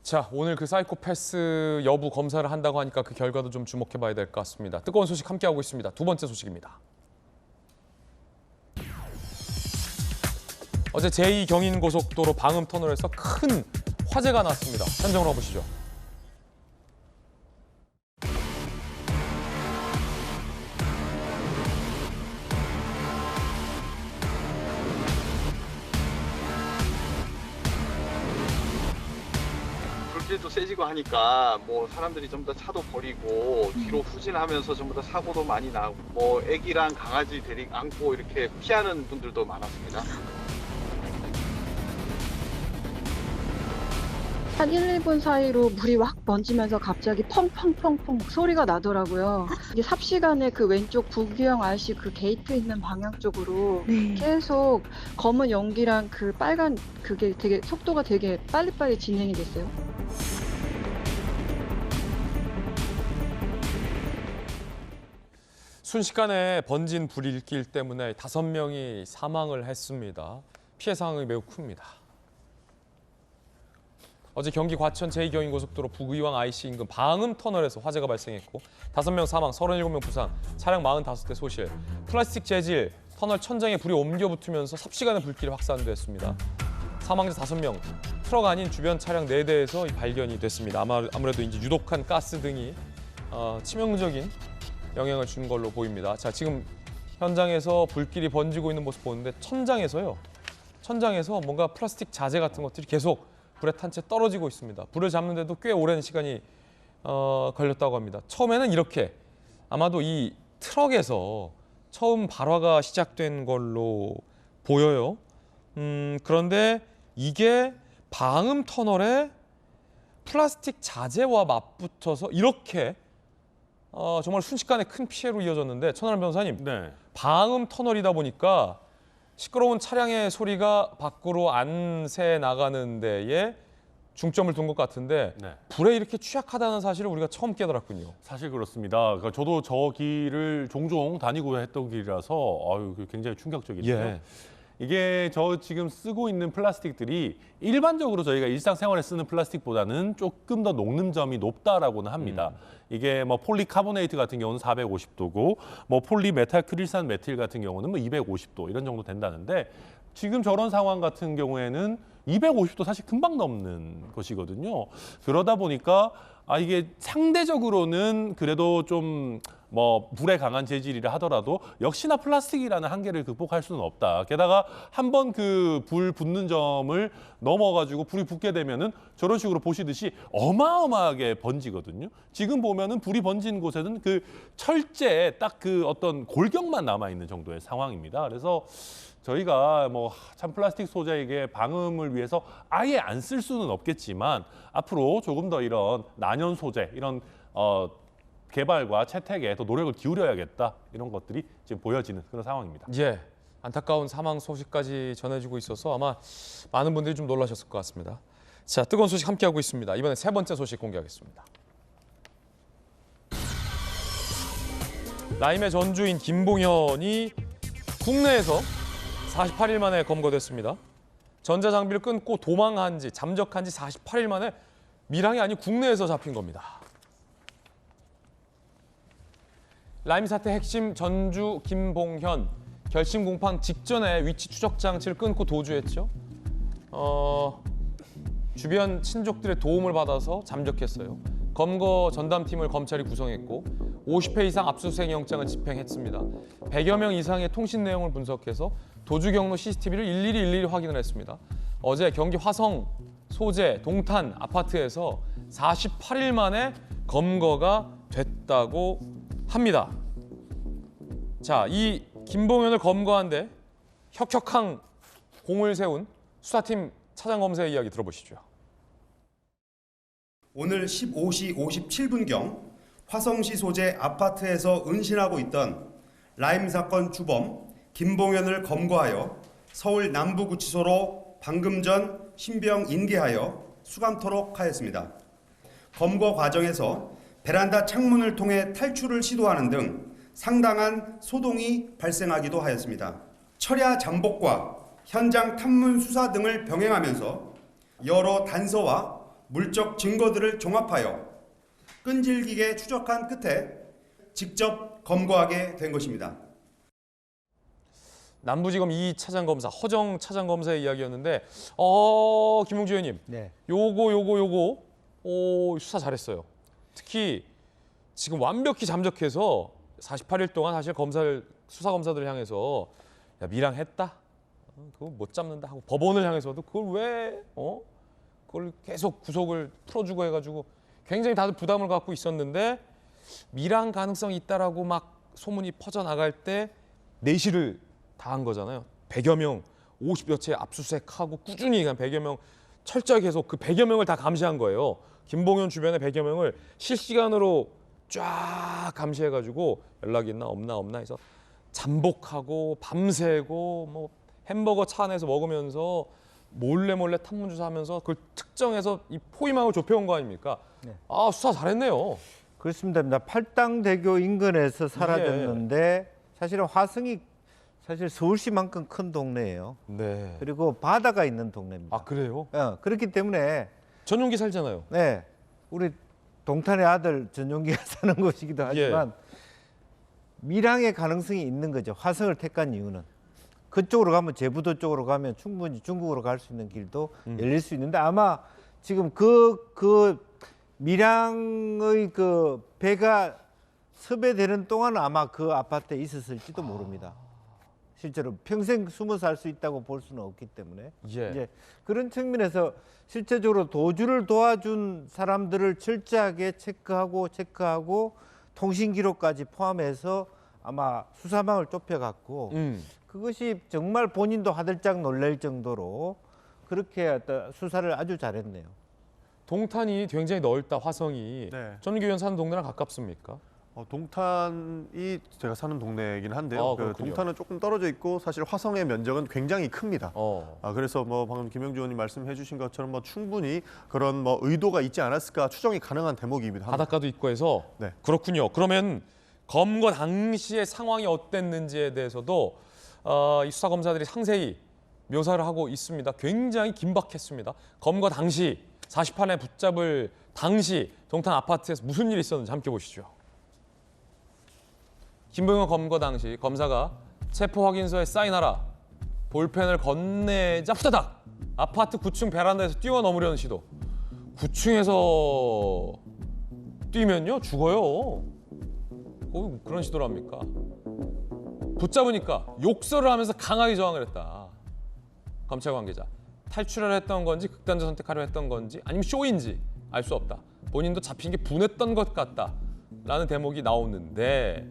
자, 오늘 그 사이코패스 여부 검사를 한다고 하니까 그 결과도 좀 주목해봐야 될 것 같습니다. 뜨거운 소식 함께하고 있습니다. 두 번째 소식입니다. 어제 제2경인고속도로 방음터널에서 큰 화재가 났습니다. 현장으로 가보시죠. 불길도 세지고 하니까 사람들이 좀 더 차도 버리고 뒤로 후진하면서 전부 다 사고도 많이 나고 애기랑 강아지 안고 이렇게 피하는 분들도 많았습니다. 한 1, 2분 사이로 물이 확 번지면서 갑자기 펑펑펑펑 소리가 나더라고요. 이게 삽시간에 그 왼쪽 부규형 IC 그 게이트 있는 방향 쪽으로 계속 검은 연기랑 그 빨간 그게 되게 속도가 되게 빨리빨리 진행이 됐어요. 순식간에 번진 불길 때문에 5명이 사망을 했습니다. 피해 상황이 매우 큽니다. 어제 경기 과천 제2경인고속도로 북의왕 IC 인근 방음 터널에서 화재가 발생했고 5명 사망, 37명 부상, 차량 45대 소실, 플라스틱 재질, 터널 천장에 불이 옮겨 붙으면서 삽시간에 불길이 확산됐습니다. 사망자 5명, 트럭 아닌 주변 차량 4대에서 발견이 됐습니다. 아무래도 이제 유독한 가스 등이 치명적인 영향을 준 걸로 보입니다. 자, 지금 현장에서 불길이 번지고 있는 모습 보는데 천장에서 뭔가 플라스틱 자재 같은 것들이 계속 불에 탄 채 떨어지고 있습니다. 불을 잡는데도 꽤 오랜 시간이 걸렸다고 합니다. 처음에는 이렇게 아마도 이 트럭에서 처음 발화가 시작된 걸로 보여요. 그런데 이게 방음 터널에 플라스틱 자재와 맞붙어서 이렇게 정말 순식간에 큰 피해로 이어졌는데 천하람 변호사님, 방음 터널이다 보니까 시끄러운 차량의 소리가 밖으로 안 새 나가는 데에 중점을 둔 것 같은데 불에 이렇게 취약하다는 사실을 우리가 처음 깨달았군요. 사실 그렇습니다. 그러니까 저도 저 길을 종종 다니고 했던 길이라서 굉장히 충격적이네요. 예. 이게 저 지금 쓰고 있는 플라스틱들이 일반적으로 저희가 일상생활에 쓰는 플라스틱보다는 조금 더 녹는 점이 높다라고는 합니다. 이게 뭐 폴리카보네이트 같은 경우는 450도고 뭐 폴리메탈크릴산 메틸 같은 경우는 뭐 250도 이런 정도 된다는데 지금 저런 상황 같은 경우에는 250도 사실 금방 넘는 것이거든요. 그러다 보니까 이게 상대적으로는 그래도 좀 뭐 불에 강한 재질이라 하더라도 역시나 플라스틱이라는 한계를 극복할 수는 없다. 게다가 한번 그 불 붙는 점을 넘어가지고 불이 붙게 되면은 저런 식으로 보시듯이 어마어마하게 번지거든요. 지금 보면은 불이 번진 곳에는 그 철제 딱 그 어떤 골격만 남아 있는 정도의 상황입니다. 그래서 저희가 뭐 참 플라스틱 소재에게 방음을 위해서 아예 안 쓸 수는 없겠지만 앞으로 조금 더 이런 난연 소재 이런 개발과 채택에 더 노력을 기울여야겠다 이런 것들이 지금 보여지는 그런 상황입니다. 예, 안타까운 사망 소식까지 전해지고 있어서 아마 많은 분들이 좀 놀라셨을 것 같습니다. 자, 뜨거운 소식 함께하고 있습니다. 이번에 3번째 소식 공개하겠습니다. 라임의 전주인 김봉현이 국내에서 48일 만에 검거됐습니다. 전자장비를 끊고 도망한 지, 잠적한 지 48일 만에 밀항이 아닌 국내에서 잡힌 겁니다. 라임 사태 핵심 전주 김봉현, 결심 공판 직전에 위치 추적 장치를 끊고 도주했죠. 주변 친족들의 도움을 받아서 잠적했어요. 검거 전담팀을 검찰이 구성했고 50회 이상 압수수색 영장을 집행했습니다. 100여 명 이상의 통신 내용을 분석해서 도주 경로 CCTV를 일일이 확인을 했습니다. 어제 경기 화성 소재 동탄 아파트에서 48일 만에 검거가 됐다고 합니다. 자, 이 김봉현을 검거한 데 혁혁한 공을 세운 수사팀 차장검사의 이야기 들어보시죠. 오늘 15시 57분경 화성시 소재 아파트에서 은신하고 있던 라임 사건 주범 김봉현을 검거하여 서울 남부구치소로 방금 전 신병 인계하여 수감토록 하였습니다. 검거 과정에서 베란다 창문을 통해 탈출을 시도하는 등 상당한 소동이 발생하기도 하였습니다. 철야 잠복과 현장 탐문 수사 등을 병행하면서 여러 단서와 물적 증거들을 종합하여 끈질기게 추적한 끝에 직접 검거하게 된 것입니다. 남부지검 2차장검사 허정 차장검사의 이야기였는데 김용주 의원님, 요거 수사 잘했어요. 특히 지금 완벽히 잠적해서 48일 동안 사실 수사 검사들을 향해서 야, 밀항했다, 그거 못 잡는다 하고 법원을 향해서도 그걸 왜 그걸 계속 구속을 풀어주고 해가지고 굉장히 다들 부담을 갖고 있었는데 밀항 가능성이 있다라고 막 소문이 퍼져나갈 때 내실을 다한 거잖아요. 100여 명, 50여 채 압수수색하고 꾸준히 100여 명 철저히 계속 그 100여 명을 다 감시한 거예요. 김봉현 주변의 100여 명을 실시간으로 쫙 감시해가지고 연락이 있나 없나 해서 잠복하고 밤새고 뭐 햄버거 차 안에서 먹으면서 몰래 탐문 조사하면서 그걸 특정해서 이 포위망을 좁혀온 거 아닙니까? 네. 아, 수사 잘했네요. 그렇습니다. 팔당대교 인근에서 사라졌는데 사실은 화성이 사실 서울시만큼 큰 동네예요. 네. 그리고 바다가 있는 동네입니다. 아, 그래요? 그렇기 때문에 전용기 살잖아요. 네, 우리 동탄의 아들 전용기가 사는 곳이기도 하지만 밀항의 가능성이 있는 거죠. 화성을 택한 이유는 그쪽으로 가면 제부도 쪽으로 가면 충분히 중국으로 갈 수 있는 길도 열릴 수 있는데 아마 지금 그 밀항의 그 배가 섭외되는 동안 아마 그 아파트에 있었을지도 모릅니다. 실제로 평생 숨어 살 수 있다고 볼 수는 없기 때문에 이제 그런 측면에서 실제적으로 도주를 도와준 사람들을 철저하게 체크하고 통신 기록까지 포함해서 아마 수사망을 좁혀갖고 그것이 정말 본인도 화들짝 놀랄 정도로 그렇게 어떤 수사를 아주 잘했네요. 동탄이 굉장히 넓다, 화성이. 네. 전민기 의원 사는 동네랑 가깝습니까? 동탄이 제가 사는 동네이긴 한데요. 동탄은 조금 떨어져 있고 사실 화성의 면적은 굉장히 큽니다. 그래서 뭐 방금 김영주 의원님 말씀해주신 것처럼 뭐 충분히 그런 뭐 의도가 있지 않았을까 추정이 가능한 대목이기도 합니다. 바닷가도 있고 해서 그렇군요. 그러면 검거 당시의 상황이 어땠는지에 대해서도 이 수사 검사들이 상세히 묘사를 하고 있습니다. 굉장히 긴박했습니다. 검거 당시 40판에 붙잡을 당시 동탄 아파트에서 무슨 일이 있었는지 함께 보시죠. 김봉현 검거 당시 검사가 체포 확인서에 사인하라. 볼펜을 건네자 후다닥 아파트 9층 베란다에서 뛰어넘으려는 시도. 9층에서 뛰면요 죽어요. 그런 시도를 합니까? 붙잡으니까 욕설을 하면서 강하게 저항을 했다. 검찰 관계자. 탈출을 했던 건지 극단적 선택하려 했던 건지 아니면 쇼인지 알 수 없다. 본인도 잡힌 게 분했던 것 같다. 라는 대목이 나오는데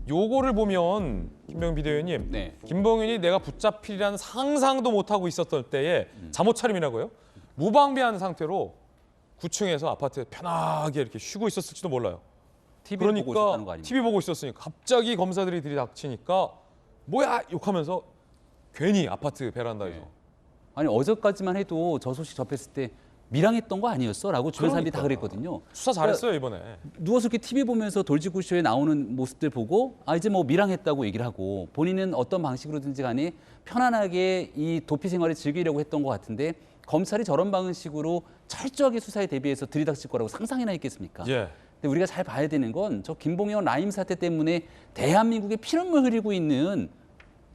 요거를 보면 김병현 비대위원님, 김봉현이 내가 붙잡히리라는 상상도 못하고 있었던 때에 잠옷 차림이라고요? 무방비한 상태로 9층에서 아파트에 편하게 이렇게 쉬고 있었을지도 몰라요. TV를 보고 있었다는 거 아닙니까? TV 보고 있었으니까 갑자기 검사들이 들이닥치니까 뭐야 욕하면서 괜히 아파트 베란다에서. 아니 어제까지만 해도 저 소식 접했을 때 밀항했던 거 아니었어? 라고 주변 사람들이 다 그랬거든요. 수사 잘했어요 이번에. 누워서 이렇게 TV 보면서 돌직구쇼에 나오는 모습들 보고 이제 뭐 밀항했다고 얘기를 하고 본인은 어떤 방식으로든지 간에 편안하게 이 도피 생활을 즐기려고 했던 것 같은데 검찰이 저런 방식으로 철저하게 수사에 대비해서 들이닥칠 거라고 상상이나 했겠습니까? 근데 우리가 잘 봐야 되는 건 저 김봉현 라임 사태 때문에 대한민국에 피눈물 흘리고 있는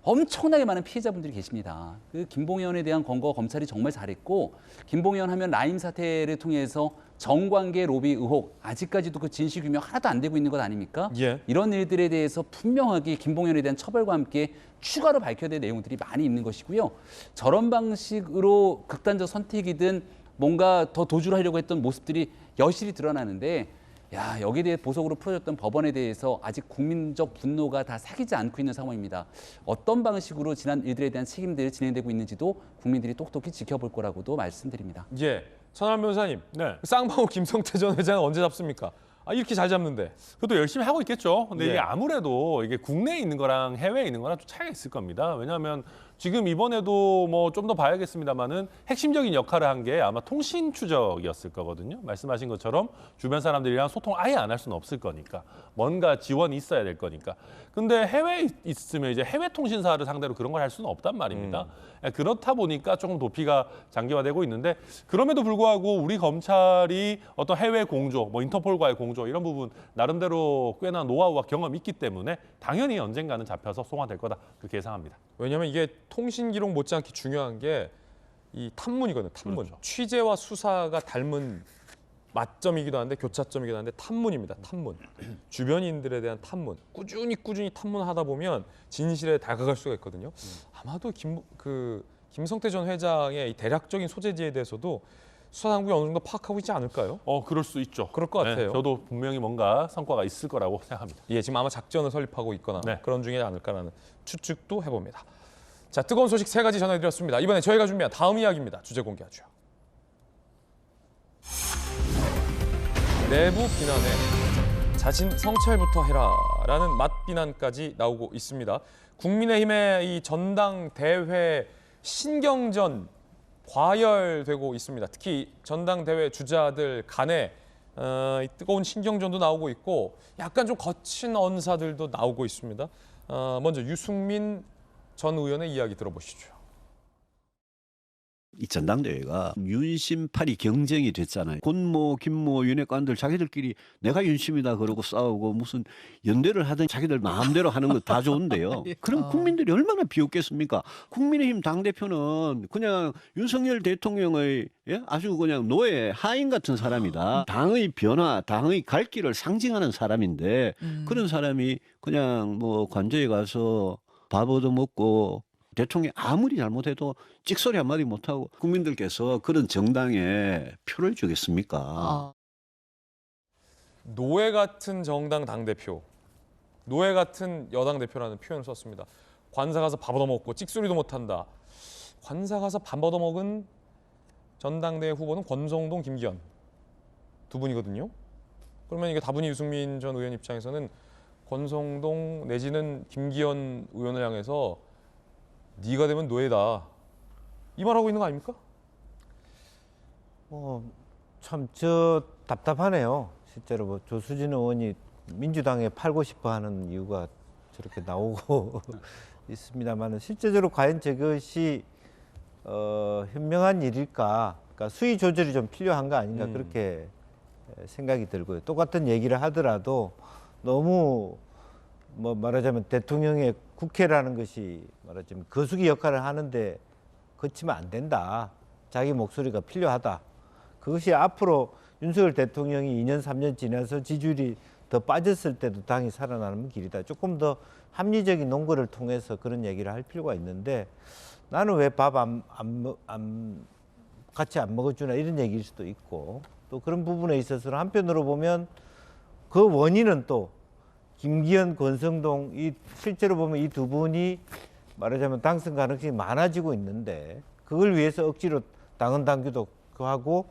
엄청나게 많은 피해자분들이 계십니다. 그 김봉현에 대한 검거 검찰이 정말 잘했고 김봉현 하면 라임 사태를 통해서 정관계 로비 의혹 아직까지도 그 진실 규명 하나도 안 되고 있는 것 아닙니까? 이런 일들에 대해서 분명하게 김봉현에 대한 처벌과 함께 추가로 밝혀야 될 내용들이 많이 있는 것이고요. 저런 방식으로 극단적 선택이든 뭔가 더 도주를 하려고 했던 모습들이 여실히 드러나는데 여기에 대해 보석으로 풀어졌던 법원에 대해서 아직 국민적 분노가 다 사기지 않고 있는 상황입니다. 어떤 방식으로 지난 일들에 대한 책임들이 진행되고 있는지도 국민들이 똑똑히 지켜볼 거라고도 말씀드립니다. 천하람 변호사님, 쌍방울 김성태 전 회장은 언제 잡습니까? 이렇게 잘 잡는데. 그것도 열심히 하고 있겠죠. 근데 이게 아무래도 이게 국내에 있는 거랑 해외에 있는 거랑 좀 차이가 있을 겁니다. 왜냐하면 지금 이번에도 뭐 좀 더 봐야겠습니다만은 핵심적인 역할을 한 게 아마 통신 추적이었을 거거든요. 말씀하신 것처럼 주변 사람들이랑 소통을 아예 안 할 수는 없을 거니까 뭔가 지원이 있어야 될 거니까. 근데 해외에 있으면 이제 해외 통신사를 상대로 그런 걸 할 수는 없단 말입니다. 그렇다 보니까 조금 도피가 장기화되고 있는데 그럼에도 불구하고 우리 검찰이 어떤 해외 공조, 뭐 인터폴과의 공조 이런 부분 나름대로 꽤나 노하우와 경험이 있기 때문에 당연히 언젠가는 잡혀서 송화될 거다 그렇게 예상합니다. 왜냐하면 이게 통신 기록 못지않게 중요한 게 이 탐문이거든요. 탐문. 취재와 수사가 닮은 맞점이기도 한데 교차점이기도 한데 탐문입니다. 탐문. 주변인들에 대한 탐문. 꾸준히 탐문하다 보면 진실에 다가갈 수가 있거든요. 아마도 김성태 전 회장의 이 대략적인 소재지에 대해서도 수사당국이 어느 정도 파악하고 있지 않을까요? 그럴 수 있죠. 그럴 것 같아요. 저도 분명히 뭔가 성과가 있을 거라고 생각합니다. 지금 아마 작전을 설립하고 있거나 그런 중이지 않을까라는 추측도 해봅니다. 자, 뜨거운 소식 3가지 전해드렸습니다. 이번에 저희가 준비한 다음 이야기입니다. 주제 공개하죠. 내부 비난에 자신 성찰부터 해라라는 맞비난까지 나오고 있습니다. 국민의힘의 이 전당대회 신경전 과열되고 있습니다. 특히 전당대회 주자들 간에 이 뜨거운 신경전도 나오고 있고 약간 좀 거친 언사들도 나오고 있습니다. 먼저 유승민 전 의원의 이야기 들어보시죠. 이 전당대회가 윤심팔이 경쟁이 됐잖아요. 권모, 김모, 윤핵관들 자기들끼리 내가 윤심이다 그러고 싸우고 무슨 연대를 하든 자기들 마음대로 하는 거 다 좋은데요. 그럼 국민들이 얼마나 비웃겠습니까? 국민의힘 당대표는 그냥 윤석열 대통령의 아주 그냥 노예 하인 같은 사람이다. 당의 변화, 당의 갈 길을 상징하는 사람인데 그런 사람이 그냥 뭐 관저에 가서 밥 얻어먹고 대통령이 아무리 잘못해도 찍소리 한마디 못하고 국민들께서 그런 정당에 표를 주겠습니까? 노예 같은 정당 당대표, 노예 같은 여당 대표라는 표현을 썼습니다. 관사 가서 밥 얻어먹고 찍소리도 못한다. 관사 가서 밥 얻어먹은 전당대회 후보는 권성동, 김기현 두 분이거든요. 그러면 이게 다분히 유승민 전 의원 입장에서는 권성동 내지는 김기현 의원을 향해서 네가 되면 노예다. 이 말하고 있는 거 아닙니까? 참 저 답답하네요. 실제로 뭐 조수진 의원이 민주당에 팔고 싶어 하는 이유가 저렇게 나오고 있습니다만 실제적으로 과연 저것이 현명한 일일까? 그러니까 수위 조절이 좀 필요한 거 아닌가 그렇게 생각이 들고요. 똑같은 얘기를 하더라도 너무 뭐 말하자면 대통령의 국회라는 것이 말하자면 거수기 역할을 하는데 그치면 안 된다. 자기 목소리가 필요하다. 그것이 앞으로 윤석열 대통령이 2년, 3년 지나서 지지율이 더 빠졌을 때도 당이 살아나는 길이다. 조금 더 합리적인 논거를 통해서 그런 얘기를 할 필요가 있는데 나는 왜 밥 같이 안 먹어주나 이런 얘기일 수도 있고 또 그런 부분에 있어서는 한편으로 보면 그 원인은 또 김기현, 권성동 이 실제로 보면 이 두 분이 말하자면 당선 가능성이 많아지고 있는데 그걸 위해서 억지로 당헌 당규도 하고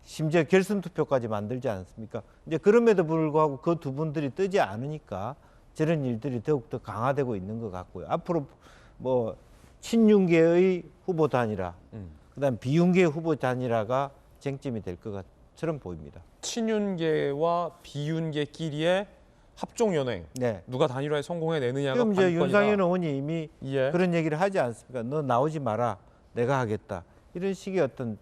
심지어 결선 투표까지 만들지 않습니까? 이제 그럼에도 불구하고 그 두 분들이 뜨지 않으니까 저런 일들이 더욱더 강화되고 있는 것 같고요. 앞으로 뭐 친윤계의 후보 단일화, 그다음 비윤계 후보 단일화가 쟁점이 될 것처럼 보입니다. 친윤계와 비윤계끼리의 합종 연행. 네. 누가 단일화에 성공해내느냐가 지금 이제 관건이다. 윤상현 의원이 이미 그런 얘기를 하지 않습니까? 너 나오지 마라. 내가 하겠다. 이런 식의 어떤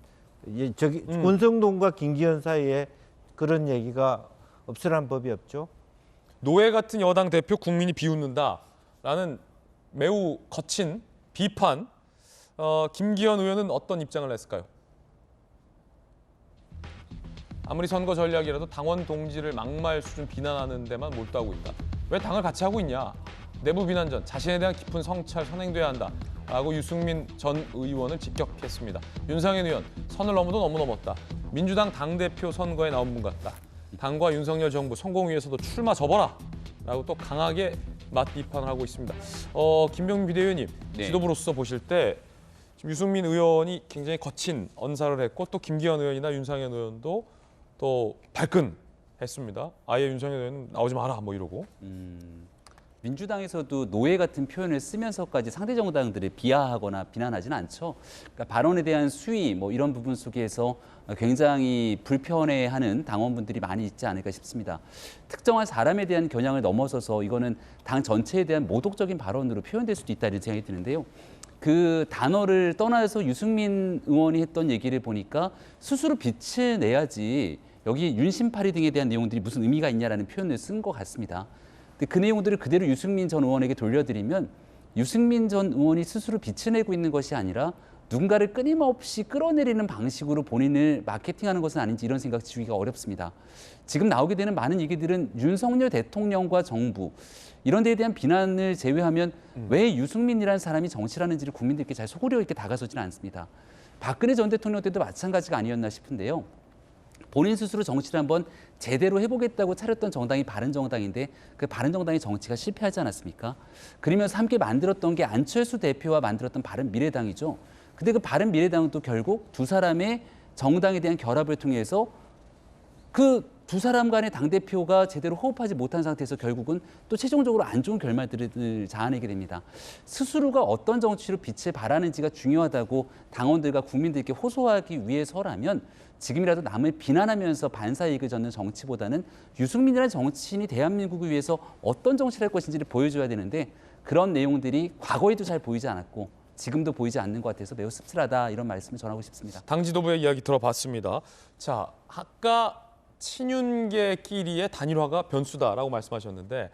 권성동과 김기현 사이에 그런 얘기가 없으란 법이 없죠. 노예 같은 여당 대표 국민이 비웃는다라는 매우 거친 비판. 김기현 의원은 어떤 입장을 냈을까요? 아무리 선거 전략이라도 당원 동지를 막말 수준 비난하는 데만 몰두하고 있다. 왜 당을 같이 하고 있냐? 내부 비난전, 자신에 대한 깊은 성찰 선행돼야 한다. 라고 유승민 전 의원을 직격했습니다. 윤상현 의원, 선을 넘어도 너무 넘었다. 민주당 당대표 선거에 나온 분 같다. 당과 윤석열 정부 성공 위해서도 출마 접어라. 라고 또 강하게 맞비판을 하고 있습니다. 김병민 비대위원님, 지도부로서 보실 때 유승민 의원이 굉장히 거친 언사를 했고 또 김기현 의원이나 윤상현 의원도 또 발끈했습니다. 아예 윤상현 의원은 나오지 마라 뭐 이러고. 민주당에서도 노예 같은 표현을 쓰면서까지 상대 정당들을 비하하거나 비난하지는 않죠. 그러니까 발언에 대한 수위 뭐 이런 부분 속에서 굉장히 불편해하는 당원분들이 많이 있지 않을까 싶습니다. 특정한 사람에 대한 겨냥을 넘어서서 이거는 당 전체에 대한 모독적인 발언으로 표현될 수도 있다 이런 생각이 드는데요. 그 단어를 떠나서 유승민 의원이 했던 얘기를 보니까 스스로 빛을 내야지 여기 윤심파리 등에 대한 내용들이 무슨 의미가 있냐라는 표현을 쓴 것 같습니다. 근데 그 내용들을 그대로 유승민 전 의원에게 돌려드리면 유승민 전 의원이 스스로 빛을 내고 있는 것이 아니라 누군가를 끊임없이 끌어내리는 방식으로 본인을 마케팅하는 것은 아닌지 이런 생각 지우기가 어렵습니다. 지금 나오게 되는 많은 얘기들은 윤석열 대통령과 정부 이런 데에 대한 비난을 제외하면 왜 유승민이라는 사람이 정치를 하는지를 국민들께 잘 소구려 있게 다가서지는 않습니다. 박근혜 전 대통령 때도 마찬가지가 아니었나 싶은데요. 본인 스스로 정치를 한번 제대로 해보겠다고 차렸던 정당이 바른정당인데 그 바른정당의 정치가 실패하지 않았습니까? 그러면서 함께 만들었던 게 안철수 대표와 만들었던 바른미래당이죠. 근데 그 바른미래당은 또 결국 두 사람의 정당에 대한 결합을 통해서 그 두 사람 간의 당대표가 제대로 호흡하지 못한 상태에서 결국은 또 최종적으로 안 좋은 결말들을 자아내게 됩니다. 스스로가 어떤 정치로 빛을 발하는지가 중요하다고 당원들과 국민들께 호소하기 위해서라면 지금이라도 남을 비난하면서 반사이익을 젓는 정치보다는 유승민이라는 정치인이 대한민국을 위해서 어떤 정치를 할 것인지를 보여줘야 되는데 그런 내용들이 과거에도 잘 보이지 않았고 지금도 보이지 않는 것 같아서 매우 씁쓸하다 이런 말씀을 전하고 싶습니다. 당 지도부의 이야기 들어봤습니다. 자, 아까 친윤계끼리의 단일화가 변수다라고 말씀하셨는데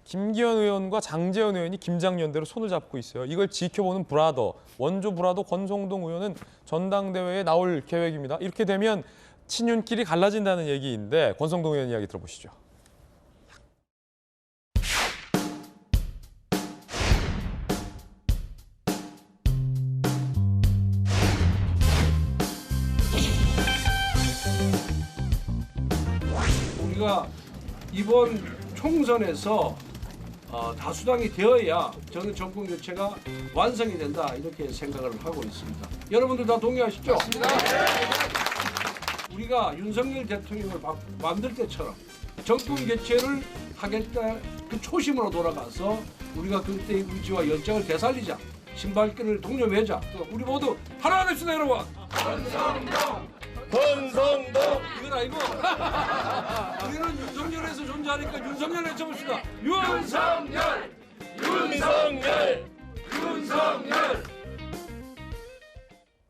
김기현 의원과 장제원 의원이 김장연대로 손을 잡고 있어요. 이걸 지켜보는 브라더, 원조 브라더 권성동 의원은 전당대회에 나올 계획입니다. 이렇게 되면 친윤끼리 갈라진다는 얘기인데 권성동 의원 이야기 들어보시죠. 우리가 이번 총선에서 다수당이 되어야 저는 정권 교체가 완성이 된다 이렇게 생각을 하고 있습니다. 여러분들 다 동의하시죠? 우리가 윤석열 대통령을 만들 때처럼 정권 교체를 하겠다 그 초심으로 돌아가서 우리가 그때의 의지와 열정을 되살리자. 신발끈을 동료매자. 우리 모두 하나 됩시다 여러분. 권성동 이건 아니고 우리는 윤석열에서 존재하니까 윤석열 외쳐봅시다. 윤석열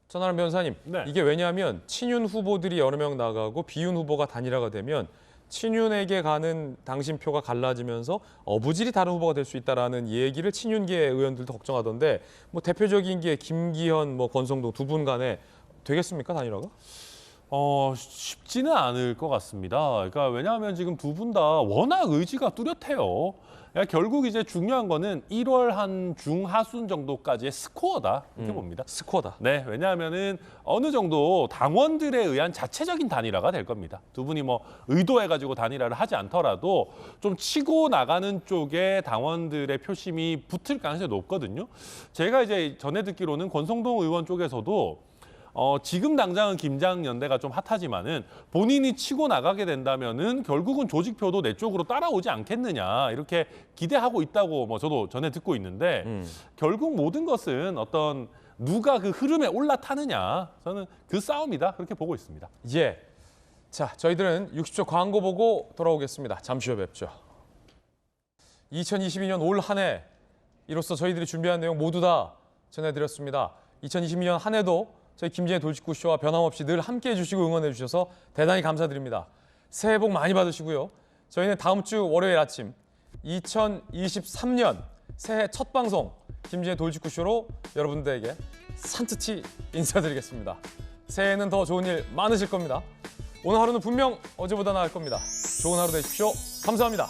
전하람 변호사님, 이게 왜냐하면 친윤 후보들이 여러 명 나가고 비윤 후보가 단일화가 되면 친윤에게 가는 당신 표가 갈라지면서 어부질이 다른 후보가 될 수 있다라는 얘기를 친윤계 의원들도 걱정하던데 뭐 대표적인 게 김기현, 뭐 권성동 두 분 간에 되겠습니까 단일화가? 쉽지는 않을 것 같습니다. 그러니까 왜냐하면 지금 두 분 다 워낙 의지가 뚜렷해요. 그러니까 결국 이제 중요한 거는 1월 한 중하순 정도까지의 스코어다 이렇게 봅니다. 스코어다. 네, 왜냐하면은 어느 정도 당원들에 의한 자체적인 단일화가 될 겁니다. 두 분이 뭐 의도해가지고 단일화를 하지 않더라도 좀 치고 나가는 쪽에 당원들의 표심이 붙을 가능성이 높거든요. 제가 이제 전에 듣기로는 권성동 의원 쪽에서도 지금 당장은 김장연대가 좀 핫하지만은 본인이 치고 나가게 된다면은 결국은 조직표도 내 쪽으로 따라오지 않겠느냐 이렇게 기대하고 있다고 뭐 저도 전에 듣고 있는데 결국 모든 것은 어떤 누가 그 흐름에 올라타느냐 저는 그 싸움이다 그렇게 보고 있습니다. 예. 자, 저희들은 60초 광고 보고 돌아오겠습니다. 잠시 후에 뵙죠. 2022년 올 한 해 이로써 저희들이 준비한 내용 모두 다 전해드렸습니다. 2022년 한 해도 저희 김진의 돌직구쇼와 변함없이 늘 함께해 주시고 응원해 주셔서 대단히 감사드립니다. 새해 복 많이 받으시고요. 저희는 다음 주 월요일 아침 2023년 새해 첫 방송 김진의 돌직구쇼로 여러분들에게 산뜻히 인사드리겠습니다. 새해에는 더 좋은 일 많으실 겁니다. 오늘 하루는 분명 어제보다 나을 겁니다. 좋은 하루 되십시오. 감사합니다.